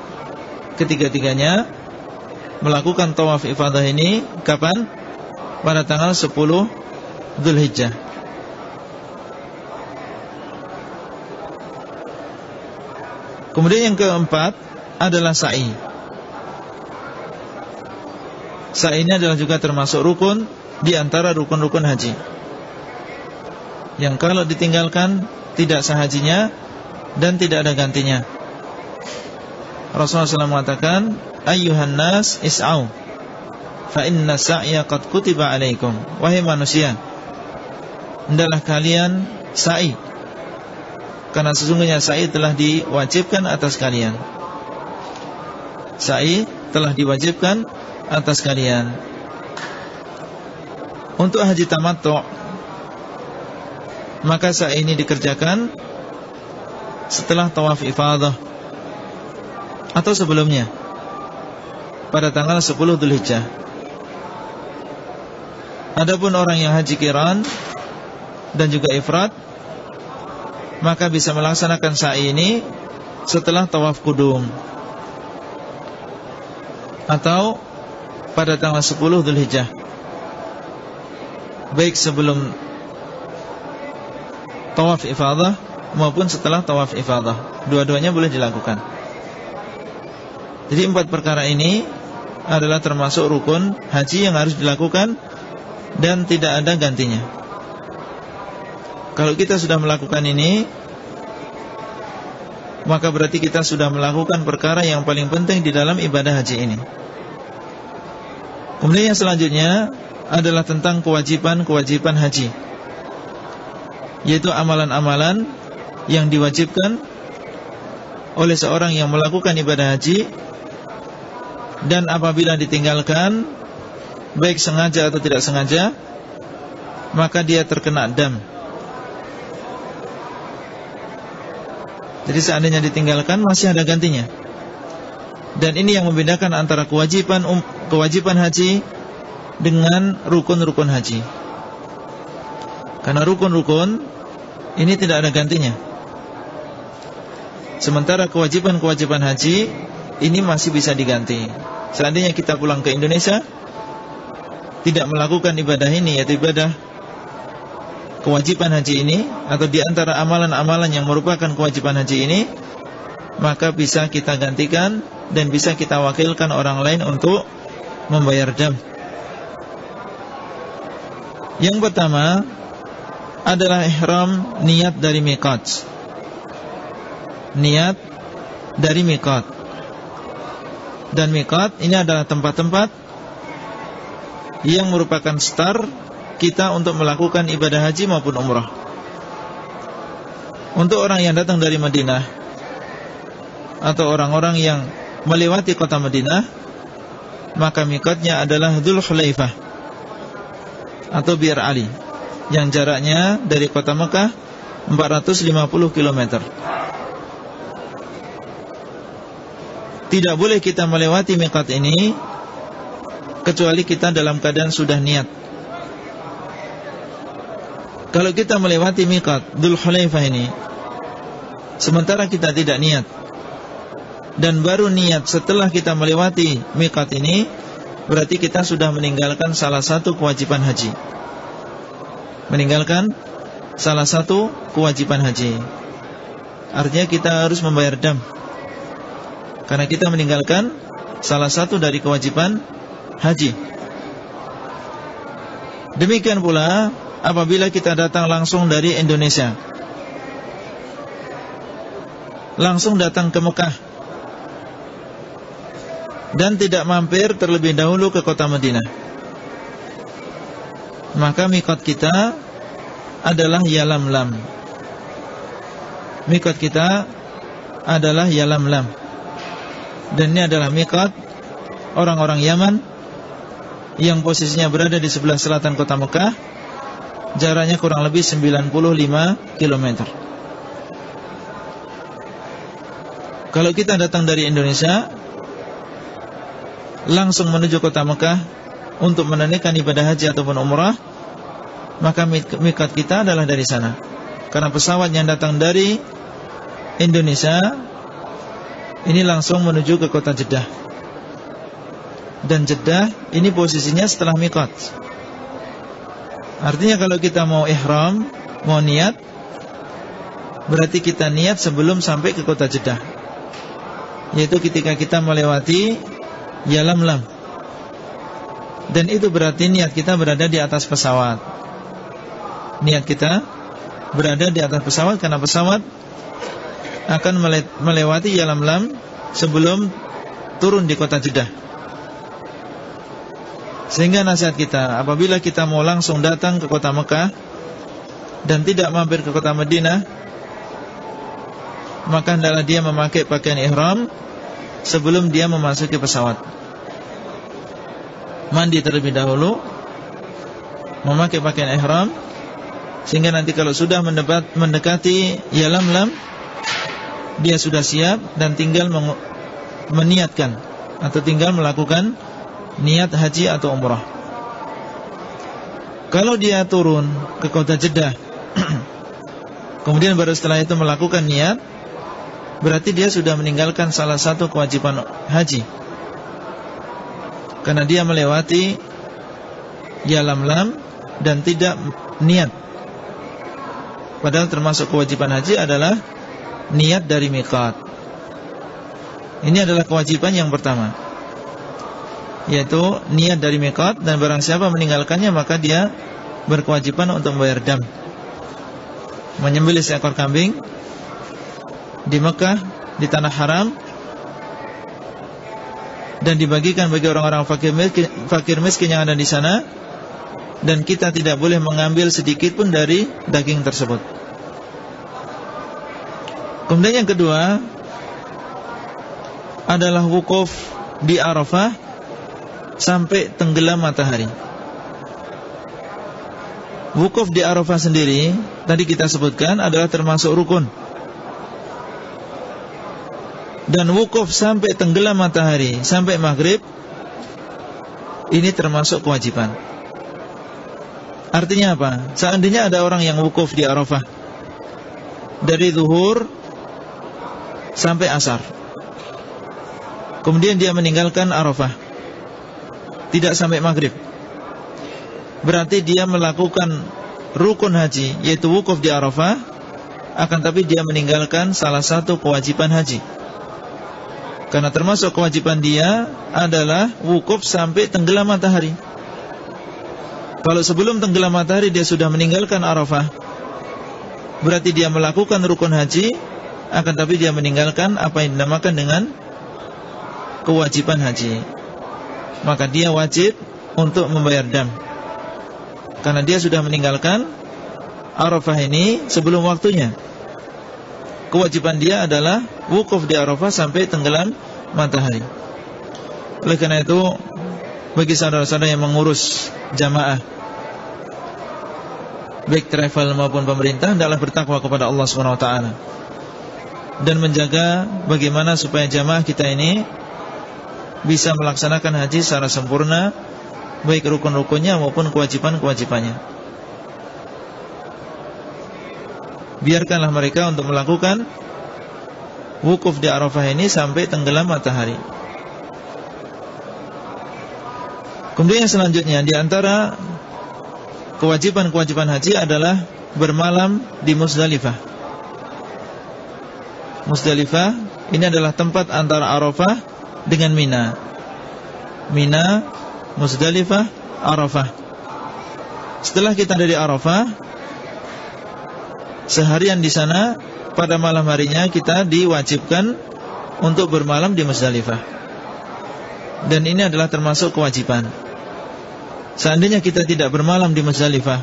ketiga-tiganya melakukan tawaf ifadah ini kapan? Pada tanggal 10 Dzulhijjah. Kemudian yang keempat adalah sa'i. Sa'i ini adalah juga termasuk rukun di antara rukun-rukun haji, yang kalau ditinggalkan tidak sah hajinya dan tidak ada gantinya. Rasulullah SAW mengatakan, ayyuhan nas is'au fa inna sa'ya qad kutiba alaikum. Wahai manusia, hendaklah kalian sa'i, karena sesungguhnya sa'i telah diwajibkan atas kalian. Sa'i telah diwajibkan atas kalian. Untuk haji tamattu, maka sa'i ini dikerjakan setelah tawaf ifadah atau sebelumnya, pada tanggal 10 Dzulhijjah. Adapun orang yang haji qiran dan juga ifrad, maka bisa melaksanakan sa'i ini setelah tawaf qudum atau pada tanggal 10 Dzulhijjah, baik sebelum tawaf ifadah maupun setelah tawaf ifadah. Dua-duanya boleh dilakukan. Jadi 4 perkara ini adalah termasuk rukun haji yang harus dilakukan dan tidak ada gantinya. Kalau kita sudah melakukan ini, maka berarti kita sudah melakukan perkara yang paling penting di dalam ibadah haji ini. Kemudian yang selanjutnya adalah tentang kewajiban-kewajiban haji, yaitu amalan-amalan yang diwajibkan oleh seorang yang melakukan ibadah haji, dan apabila ditinggalkan, baik sengaja atau tidak sengaja, maka dia terkena dam. Jadi seandainya ditinggalkan, masih ada gantinya. Dan ini yang membedakan antara kewajiban haji dengan rukun-rukun haji. Karena rukun-rukun ini tidak ada gantinya, sementara kewajiban-kewajiban haji ini masih bisa diganti. Seandainya kita pulang ke Indonesia, tidak melakukan ibadah ini, yaitu ibadah kewajiban haji ini, atau di antara amalan-amalan yang merupakan kewajiban haji ini, maka bisa kita gantikan dan bisa kita wakilkan orang lain untuk membayar dam. Yang pertama adalah ihram, niat dari miqat. Niat dari miqat. Dan miqat ini adalah tempat-tempat yang merupakan start kita untuk melakukan ibadah haji maupun umrah. Untuk orang yang datang dari Madinah atau orang-orang yang melewati kota Madinah, maka miqatnya adalah Dzul Hulaifah atau Bir Ali, yang jaraknya dari kota Mekah 450 km. Tidak boleh kita melewati miqat ini kecuali kita dalam keadaan sudah niat. Kalau kita melewati miqat Dzul Hulaifah ini sementara kita tidak niat, dan baru niat setelah kita melewati miqat ini, berarti kita sudah meninggalkan salah satu kewajiban haji. Meninggalkan salah satu kewajiban haji. Artinya kita harus membayar dam, karena kita meninggalkan salah satu dari kewajiban haji. Demikian pula apabila kita datang langsung dari Indonesia, langsung datang ke Mekah dan tidak mampir terlebih dahulu ke kota Madinah, maka miqat kita adalah Yalamlam. Miqat kita adalah Yalamlam. Dan ini adalah miqat orang-orang Yaman yang posisinya berada di sebelah selatan kota Mekah, jaraknya kurang lebih 95 km. Kalau kita datang dari Indonesia langsung menuju kota Mekah untuk menunaikan ibadah haji ataupun umrah, maka miqat kita adalah dari sana. Karena pesawat yang datang dari Indonesia ini langsung menuju ke kota Jeddah. Dan Jeddah ini posisinya setelah miqat. Artinya kalau kita mau ihram, mau niat, berarti kita niat sebelum sampai ke kota Jeddah, yaitu ketika kita melewati Yalamlam. Dan itu berarti niat kita berada di atas pesawat. Niat kita berada di atas pesawat, karena pesawat akan melewati Yalamlam sebelum turun di kota Jeddah. Sehingga nasihat kita, apabila kita mau langsung datang ke kota Mekah dan tidak mampir ke kota Madinah, maka hendaklah dia memakai pakaian ihram sebelum dia memasuki pesawat. Mandi terlebih dahulu, memakai pakaian ihram, sehingga nanti kalau sudah mendekati Yalamlam, dia sudah siap dan tinggal meniatkan atau tinggal melakukan niat haji atau umrah. Kalau dia turun ke kota Jeddah kemudian baru setelah itu melakukan niat, berarti dia sudah meninggalkan salah satu kewajiban haji, karena dia melewati Yalamlam dan tidak niat. Padahal termasuk kewajiban haji adalah niat dari miqat. Ini adalah kewajiban yang pertama, yaitu niat dari miqat. Dan barang siapa meninggalkannya, maka dia berkewajiban untuk membayar dam, menyembelih seekor kambing di Mekah, di tanah haram, dan dibagikan bagi orang-orang fakir miskin yang ada di sana. Dan kita tidak boleh mengambil sedikit pun dari daging tersebut. Kemudian yang kedua adalah wukuf di Arafah sampai tenggelam matahari. Wukuf di Arafah sendiri tadi kita sebutkan adalah termasuk rukun. Dan wukuf sampai tenggelam matahari, sampai maghrib, ini termasuk kewajiban. Artinya apa? Seandainya ada orang yang wukuf di Arafah dari zuhur sampai asar, kemudian dia meninggalkan Arafah, tidak sampai maghrib, berarti dia melakukan rukun haji, yaitu wukuf di Arafah, akan tapi dia meninggalkan salah satu kewajiban haji. Karena termasuk kewajiban dia adalah wukuf sampai tenggelam matahari. Kalau sebelum tenggelam matahari dia sudah meninggalkan Arafah, berarti dia melakukan rukun haji, akan tapi dia meninggalkan apa yang dinamakan dengan kewajiban haji. Maka dia wajib untuk membayar dam, karena dia sudah meninggalkan Arafah ini sebelum waktunya. Kewajiban dia adalah wukuf di Arafah sampai tenggelam matahari. Oleh karena itu, bagi saudara-saudara yang mengurus jamaah, baik travel maupun pemerintah, hendaklah bertakwa kepada Allah SWT dan menjaga bagaimana supaya jamaah kita ini bisa melaksanakan haji secara sempurna, baik rukun-rukunnya maupun kewajiban-kewajibannya. Biarkanlah mereka untuk melakukan wukuf di Arafah ini sampai tenggelam matahari. Kemudian yang selanjutnya, di antara kewajiban-kewajiban haji adalah bermalam di Muzdalifah. Muzdalifah ini adalah tempat antara Arafah dengan Mina. Mina, Muzdalifah, Arafah. Setelah kita dari Arafah, seharian di sana, pada malam harinya kita diwajibkan untuk bermalam di Muzdalifah. Dan ini adalah termasuk kewajiban. Seandainya kita tidak bermalam di Muzdalifah,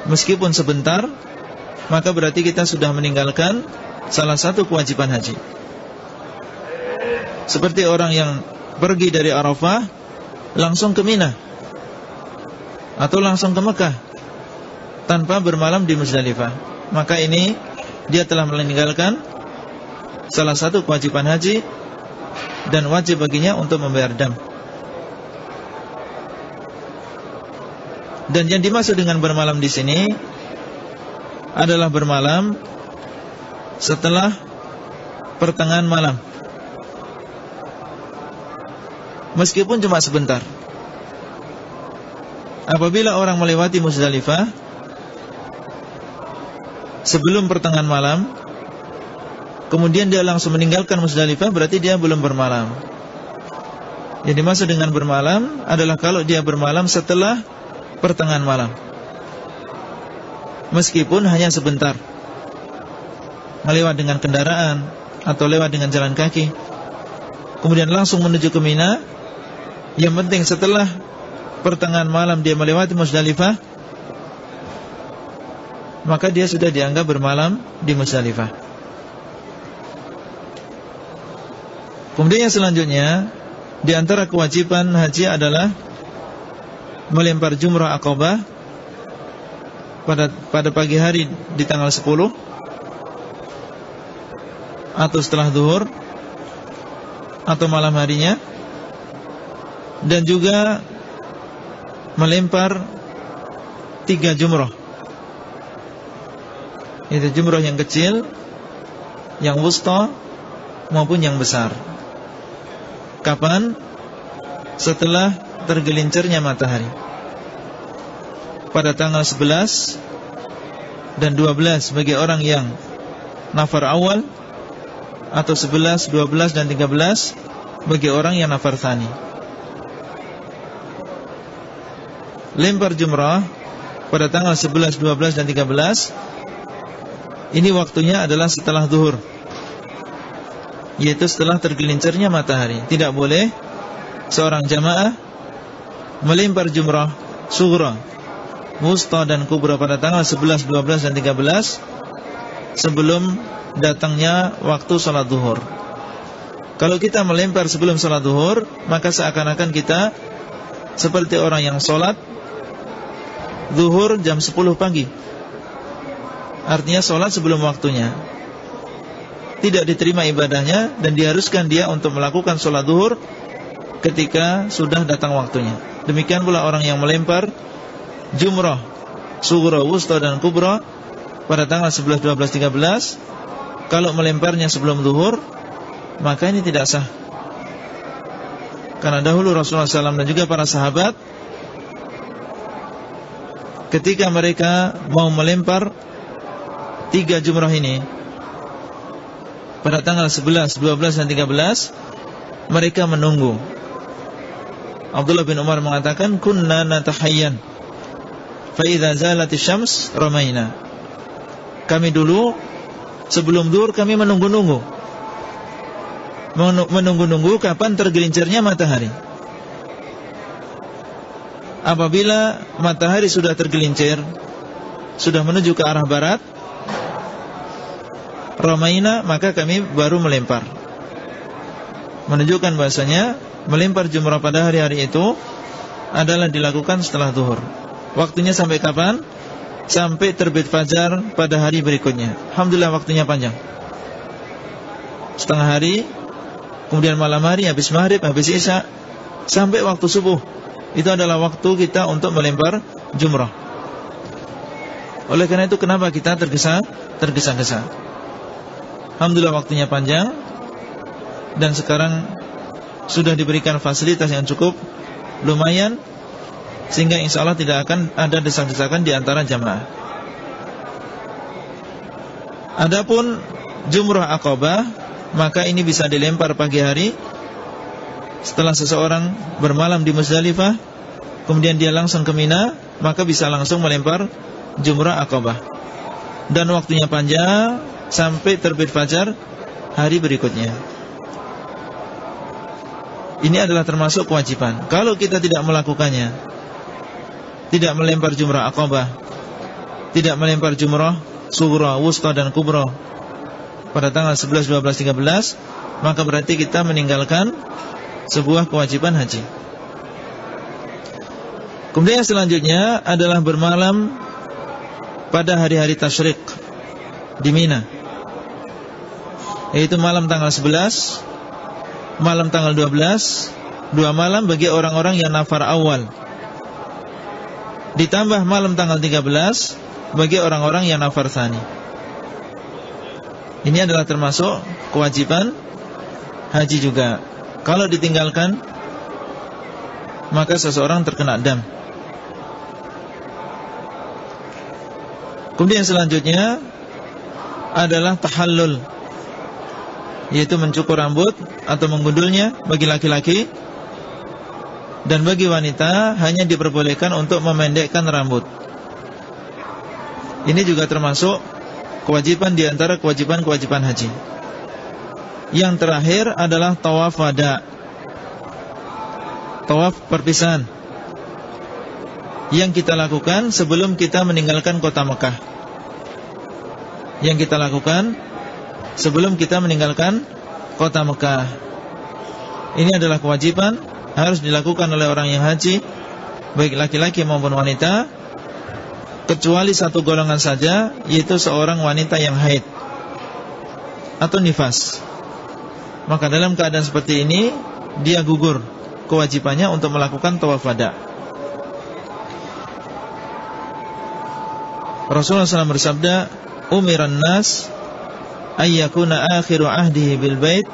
meskipun sebentar, maka berarti kita sudah meninggalkan salah satu kewajiban haji. Seperti orang yang pergi dari Arafah langsung ke Mina atau langsung ke Mekah tanpa bermalam di Muzdalifah, maka ini dia telah meninggalkan salah satu kewajiban haji, dan wajib baginya untuk membayar dam. Dan yang dimaksud dengan bermalam di sini adalah bermalam setelah pertengahan malam, meskipun cuma sebentar. Apabila orang melewati Muzdalifah sebelum pertengahan malam, kemudian dia langsung meninggalkan Muzdalifah, berarti dia belum bermalam. Yang dimaksud dengan bermalam adalah kalau dia bermalam setelah pertengahan malam, meskipun hanya sebentar, melewat dengan kendaraan atau lewat dengan jalan kaki, kemudian langsung menuju ke Mina. Yang penting setelah pertengahan malam dia melewati Muzdalifah, maka dia sudah dianggap bermalam di Muzdalifah. Kemudian yang selanjutnya, di antara kewajiban haji adalah melempar jumrah Aqabah pada pagi hari di tanggal 10 atau setelah zuhur atau malam harinya, dan juga melempar 3 jumrah, itu jumrah yang kecil, yang wusta, maupun yang besar. Kapan? Setelah tergelincirnya matahari pada tanggal 11 dan 12 bagi orang yang nafar awal, atau 11, 12 dan 13 bagi orang yang nafar tsani. Lempar jumrah pada tanggal 11, 12 dan 13 ini waktunya adalah setelah zuhur, yaitu setelah tergelincirnya matahari. Tidak boleh seorang jamaah melempar jumrah sughra, wusta dan kubra pada tanggal 11, 12 dan 13 sebelum datangnya waktu salat zuhur. Kalau kita melempar sebelum salat zuhur, maka seakan-akan kita seperti orang yang salat zuhur jam 10 pagi. Artinya sholat sebelum waktunya, tidak diterima ibadahnya, dan diharuskan dia untuk melakukan sholat zuhur ketika sudah datang waktunya. Demikian pula orang yang melempar jumrah sughra, wusta dan kubra pada tanggal 11, 12, 13, kalau melemparnya sebelum zuhur, maka ini tidak sah. Karena dahulu Rasulullah SAW dan juga para sahabat, ketika mereka mau melempar 3 jumrah ini pada tanggal 11, 12 dan 13, mereka menunggu. Abdullah bin Umar mengatakan, kunna natahayyan fa idza zalatis syams ramaina. Kami dulu sebelum zuhur kami menunggu-nunggu kapan tergelincirnya matahari. Apabila matahari sudah tergelincir, sudah menuju ke arah barat, ramaina, maka kami baru melempar. Menunjukkan bahasanya melempar jumrah pada hari-hari itu adalah dilakukan setelah zuhur. Waktunya sampai kapan? Sampai terbit fajar pada hari berikutnya. Alhamdulillah, waktunya panjang, setengah hari, kemudian malam hari, habis maghrib, habis isya, sampai waktu subuh. Itu adalah waktu kita untuk melempar jumrah. Oleh karena itu, kenapa kita tergesa-gesa? Alhamdulillah, waktunya panjang, dan sekarang sudah diberikan fasilitas yang cukup lumayan, sehingga insya Allah tidak akan ada desak-desakan di antara jamaah. Adapun jumrah Aqabah, maka ini bisa dilempar pagi hari setelah seseorang bermalam di Muzdalifah, kemudian dia langsung ke Mina, maka bisa langsung melempar jumrah Aqabah, dan waktunya panjang sampai terbit fajar hari berikutnya. Ini adalah termasuk kewajiban. Kalau kita tidak melakukannya, tidak melempar jumrah Aqabah, tidak melempar jumrah sughra, wusta dan kubra pada tanggal 11, 12, 13, maka berarti kita meninggalkan sebuah kewajiban haji. Kemudian yang selanjutnya adalah bermalam pada hari-hari tasyrik di Mina. yaitu malam tanggal 11, malam tanggal 12, 2 malam bagi orang-orang yang nafar awal, ditambah malam tanggal 13 bagi orang-orang yang nafar tsani. Ini adalah termasuk kewajiban haji juga. Kalau ditinggalkan, maka seseorang terkena dam. Kemudian selanjutnya adalah tahallul, yaitu mencukur rambut atau menggundulnya bagi laki-laki, dan bagi wanita hanya diperbolehkan untuk memendekkan rambut. Ini juga termasuk kewajiban di antara kewajiban-kewajiban haji. Yang terakhir adalah tawaf wada, tawaf perpisahan, yang kita lakukan sebelum kita meninggalkan kota Mekah. Yang kita lakukan sebelum kita meninggalkan kota Mekah. Ini adalah kewajiban, harus dilakukan oleh orang yang haji, baik laki-laki maupun wanita, kecuali satu golongan saja, yaitu seorang wanita yang haid atau nifas. Maka dalam keadaan seperti ini, dia gugur kewajibannya untuk melakukan tawaf wada. Rasulullah SAW bersabda, umiran nas ayyakuna akhiru ahdihi bil bait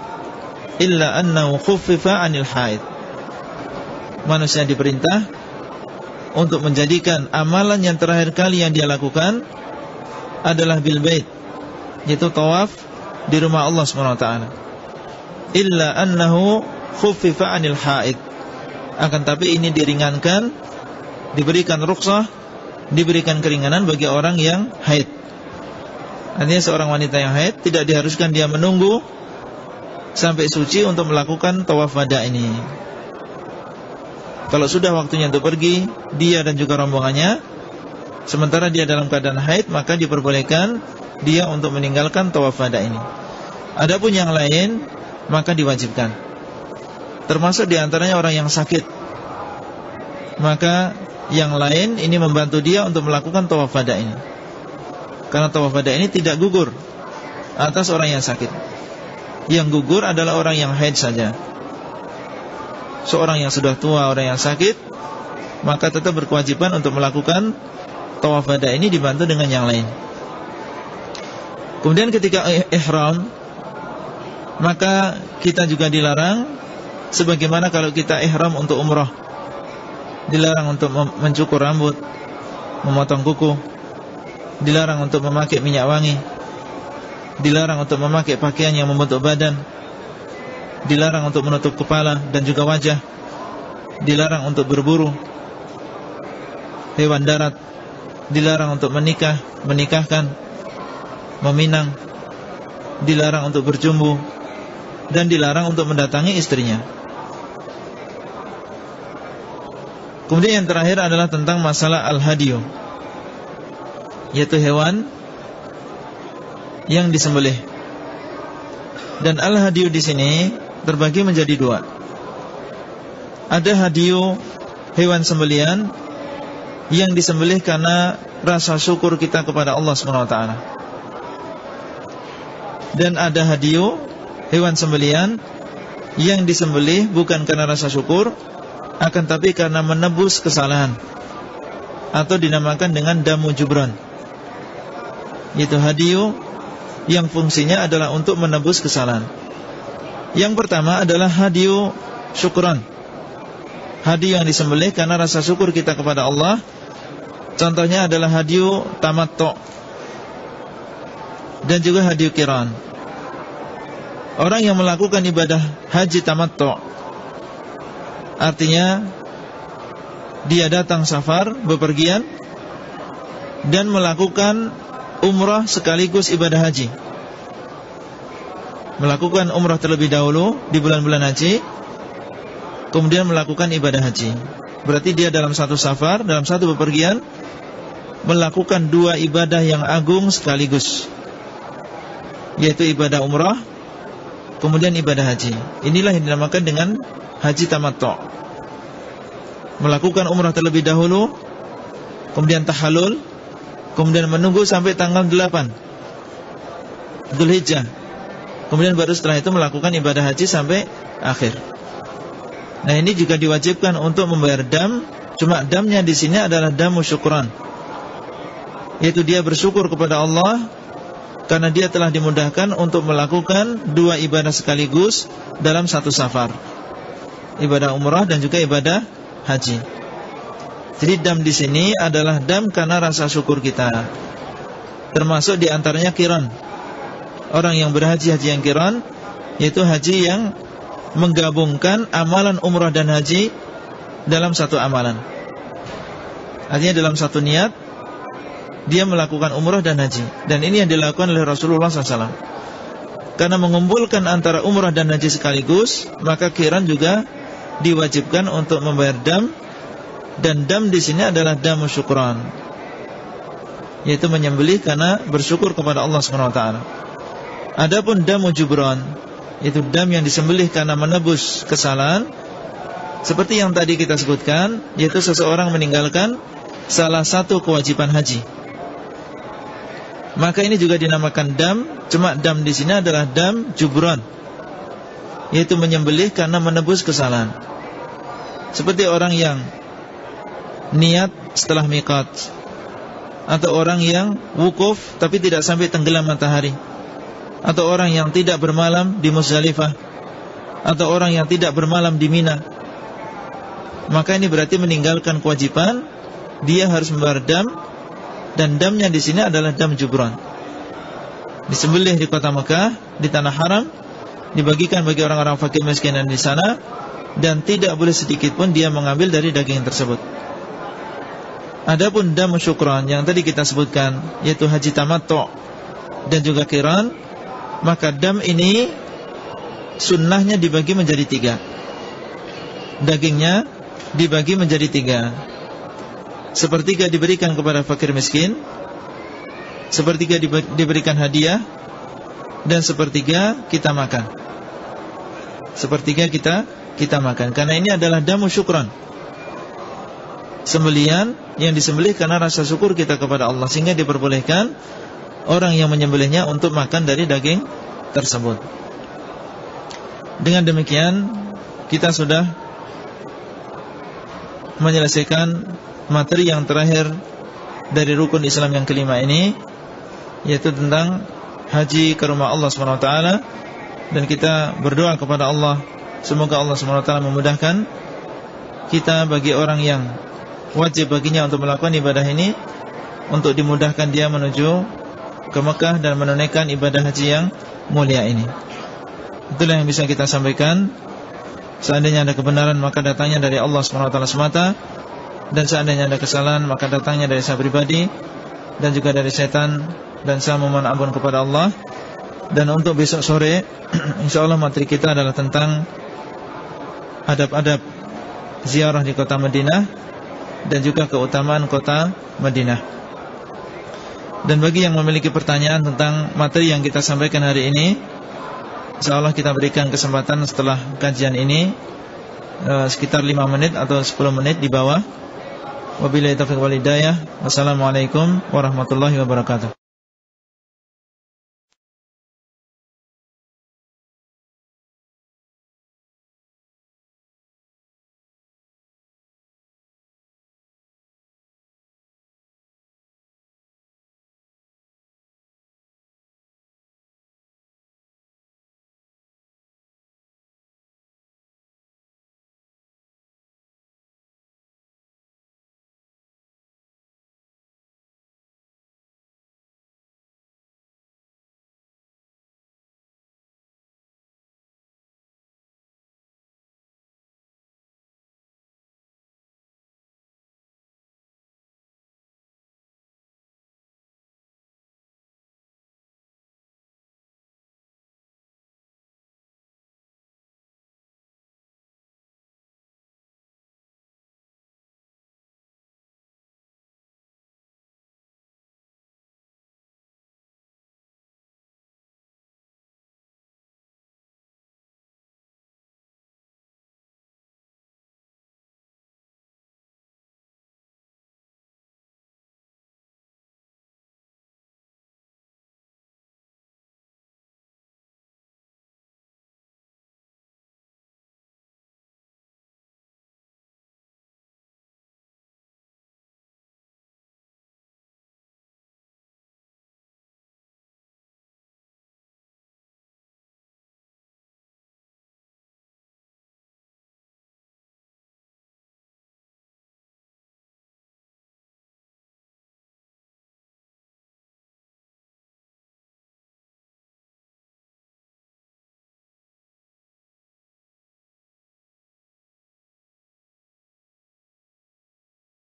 illa annahu khuffifa anil haid. Manusia diperintah untuk menjadikan amalan yang terakhir kali yang dia lakukan adalah bil bait, yaitu tawaf di rumah Allah SWT. Illa annahu khuffifa anil haid. Akan tapi ini diringankan, diberikan rukhsah, diberikan keringanan bagi orang yang haid. Artinya seorang wanita yang haid tidak diharuskan dia menunggu sampai suci untuk melakukan tawaf wada ini. Kalau sudah waktunya untuk pergi, dia dan juga rombongannya, sementara dia dalam keadaan haid, maka diperbolehkan dia untuk meninggalkan tawaf wada ini. Adapun yang lain, maka diwajibkan. Termasuk diantaranya orang yang sakit, maka yang lain ini membantu dia untuk melakukan tawaf wada ini, karena tawaf wada ini tidak gugur atas orang yang sakit. Yang gugur adalah orang yang haid saja. Seorang yang sudah tua, orang yang sakit, maka tetap berkewajiban untuk melakukan tawaf wada ini dibantu dengan yang lain. Kemudian ketika ihram, maka kita juga dilarang, sebagaimana kalau kita ihram untuk umrah, dilarang untuk mencukur rambut, memotong kuku, dilarang untuk memakai minyak wangi, dilarang untuk memakai pakaian yang membentuk badan, dilarang untuk menutup kepala dan juga wajah, dilarang untuk berburu hewan darat, dilarang untuk menikahkan, meminang, dilarang untuk berjumbu, dan dilarang untuk mendatangi istrinya. Kemudian yang terakhir adalah tentang masalah al-hadiyu, yaitu hewan yang disembelih. Dan al-hadiyu di sini terbagi menjadi 2. Ada hadiyu hewan sembelihan yang disembelih karena rasa syukur kita kepada Allah SWT. Dan ada hadiyu hewan sembelihan yang disembelih bukan karena rasa syukur, akan tapi karena menebus kesalahan, atau dinamakan dengan damu jubran, yaitu hadiyu yang fungsinya adalah untuk menebus kesalahan. Yang pertama adalah hadiyu syukran, hadiyu yang disembelih karena rasa syukur kita kepada Allah. Contohnya adalah hadiyu tamattu dan juga hadiyu qiran. Orang yang melakukan ibadah haji tamattu, artinya dia datang safar, bepergian, dan melakukan umrah sekaligus ibadah haji. Melakukan umrah terlebih dahulu di bulan-bulan haji, kemudian melakukan ibadah haji. Berarti dia dalam satu safar, dalam satu bepergian, melakukan 2 ibadah yang agung sekaligus, yaitu ibadah umrah, kemudian ibadah haji. Inilah yang dinamakan dengan haji tamattu. Melakukan umrah terlebih dahulu, kemudian tahallul, kemudian menunggu sampai tanggal 8 Dzulhijjah, Kemudian baru setelah itu melakukan ibadah haji sampai akhir. Nah, ini juga diwajibkan untuk membayar dam. Cuma damnya di sini adalah damu syukran, yaitu dia bersyukur kepada Allah karena dia telah dimudahkan untuk melakukan dua ibadah sekaligus dalam satu safar, ibadah umrah dan juga ibadah haji. Jadi dam di sini adalah dam karena rasa syukur kita. Termasuk di antaranya qiran. Orang yang berhaji haji yang qiran, yaitu haji yang menggabungkan amalan umrah dan haji dalam satu amalan. Artinya dalam satu niat dia melakukan umrah dan haji. Dan ini yang dilakukan oleh Rasulullah SAW. Karena mengumpulkan antara umrah dan haji sekaligus, maka qiran juga diwajibkan untuk membayar dam. Dan dam di sini adalah damu syukran, yaitu menyembelih karena bersyukur kepada Allah SWT. Adapun damu jubran, yaitu dam yang disembelih karena menebus kesalahan, seperti yang tadi kita sebutkan, yaitu seseorang meninggalkan salah satu kewajiban haji, maka ini juga dinamakan dam. Cuma dam di sini adalah dam jubran, yaitu menyembelih karena menebus kesalahan. Seperti orang yang niat setelah miqat, atau orang yang wukuf tapi tidak sampai tenggelam matahari, atau orang yang tidak bermalam di Muzdalifah, atau orang yang tidak bermalam di Mina. Maka ini berarti meninggalkan kewajiban. Dia harus membayar dam. Dan damnya di sini adalah dam jubran, disembelih di kota Mekah, di tanah haram, dibagikan bagi orang-orang fakir miskin di sana, dan tidak boleh sedikit pun dia mengambil dari daging tersebut. Adapun damu syukran yang tadi kita sebutkan, yaitu haji tamattu dan juga qiran, maka dam ini sunnahnya dibagi menjadi 3. Dagingnya dibagi menjadi 3. Sepertiga diberikan kepada fakir miskin, sepertiga diberikan hadiah, dan sepertiga kita makan. Sepertiga kita makan. Karena ini adalah damu syukran, sembelihan yang disembelih karena rasa syukur kita kepada Allah, sehingga diperbolehkan orang yang menyembelihnya untuk makan dari daging tersebut. Dengan demikian kita sudah menyelesaikan materi yang terakhir dari rukun Islam yang kelima ini, yaitu tentang haji ke rumah Allah SWT. Dan kita berdoa kepada Allah, semoga Allah SWT memudahkan kita bagi orang yang wajib baginya untuk melakukan ibadah ini, untuk dimudahkan dia menuju ke Mekah dan menunaikan ibadah haji yang mulia ini. Itulah yang bisa kita sampaikan. Seandainya ada kebenaran maka datangnya dari Allah SWT semata, dan seandainya ada kesalahan maka datangnya dari saya pribadi dan juga dari setan, dan saya memohon ampun kepada Allah. Dan untuk besok sore insyaallah materi kita adalah tentang adab-adab ziarah di kota Madinah dan juga keutamaan kota Madinah. Dan bagi yang memiliki pertanyaan tentang materi yang kita sampaikan hari ini, insyaallah kita berikan kesempatan setelah kajian ini sekitar 5 menit atau 10 menit di bawah. Wabillahi taufiq wal hidayah. Wassalamualaikum warahmatullahi wabarakatuh.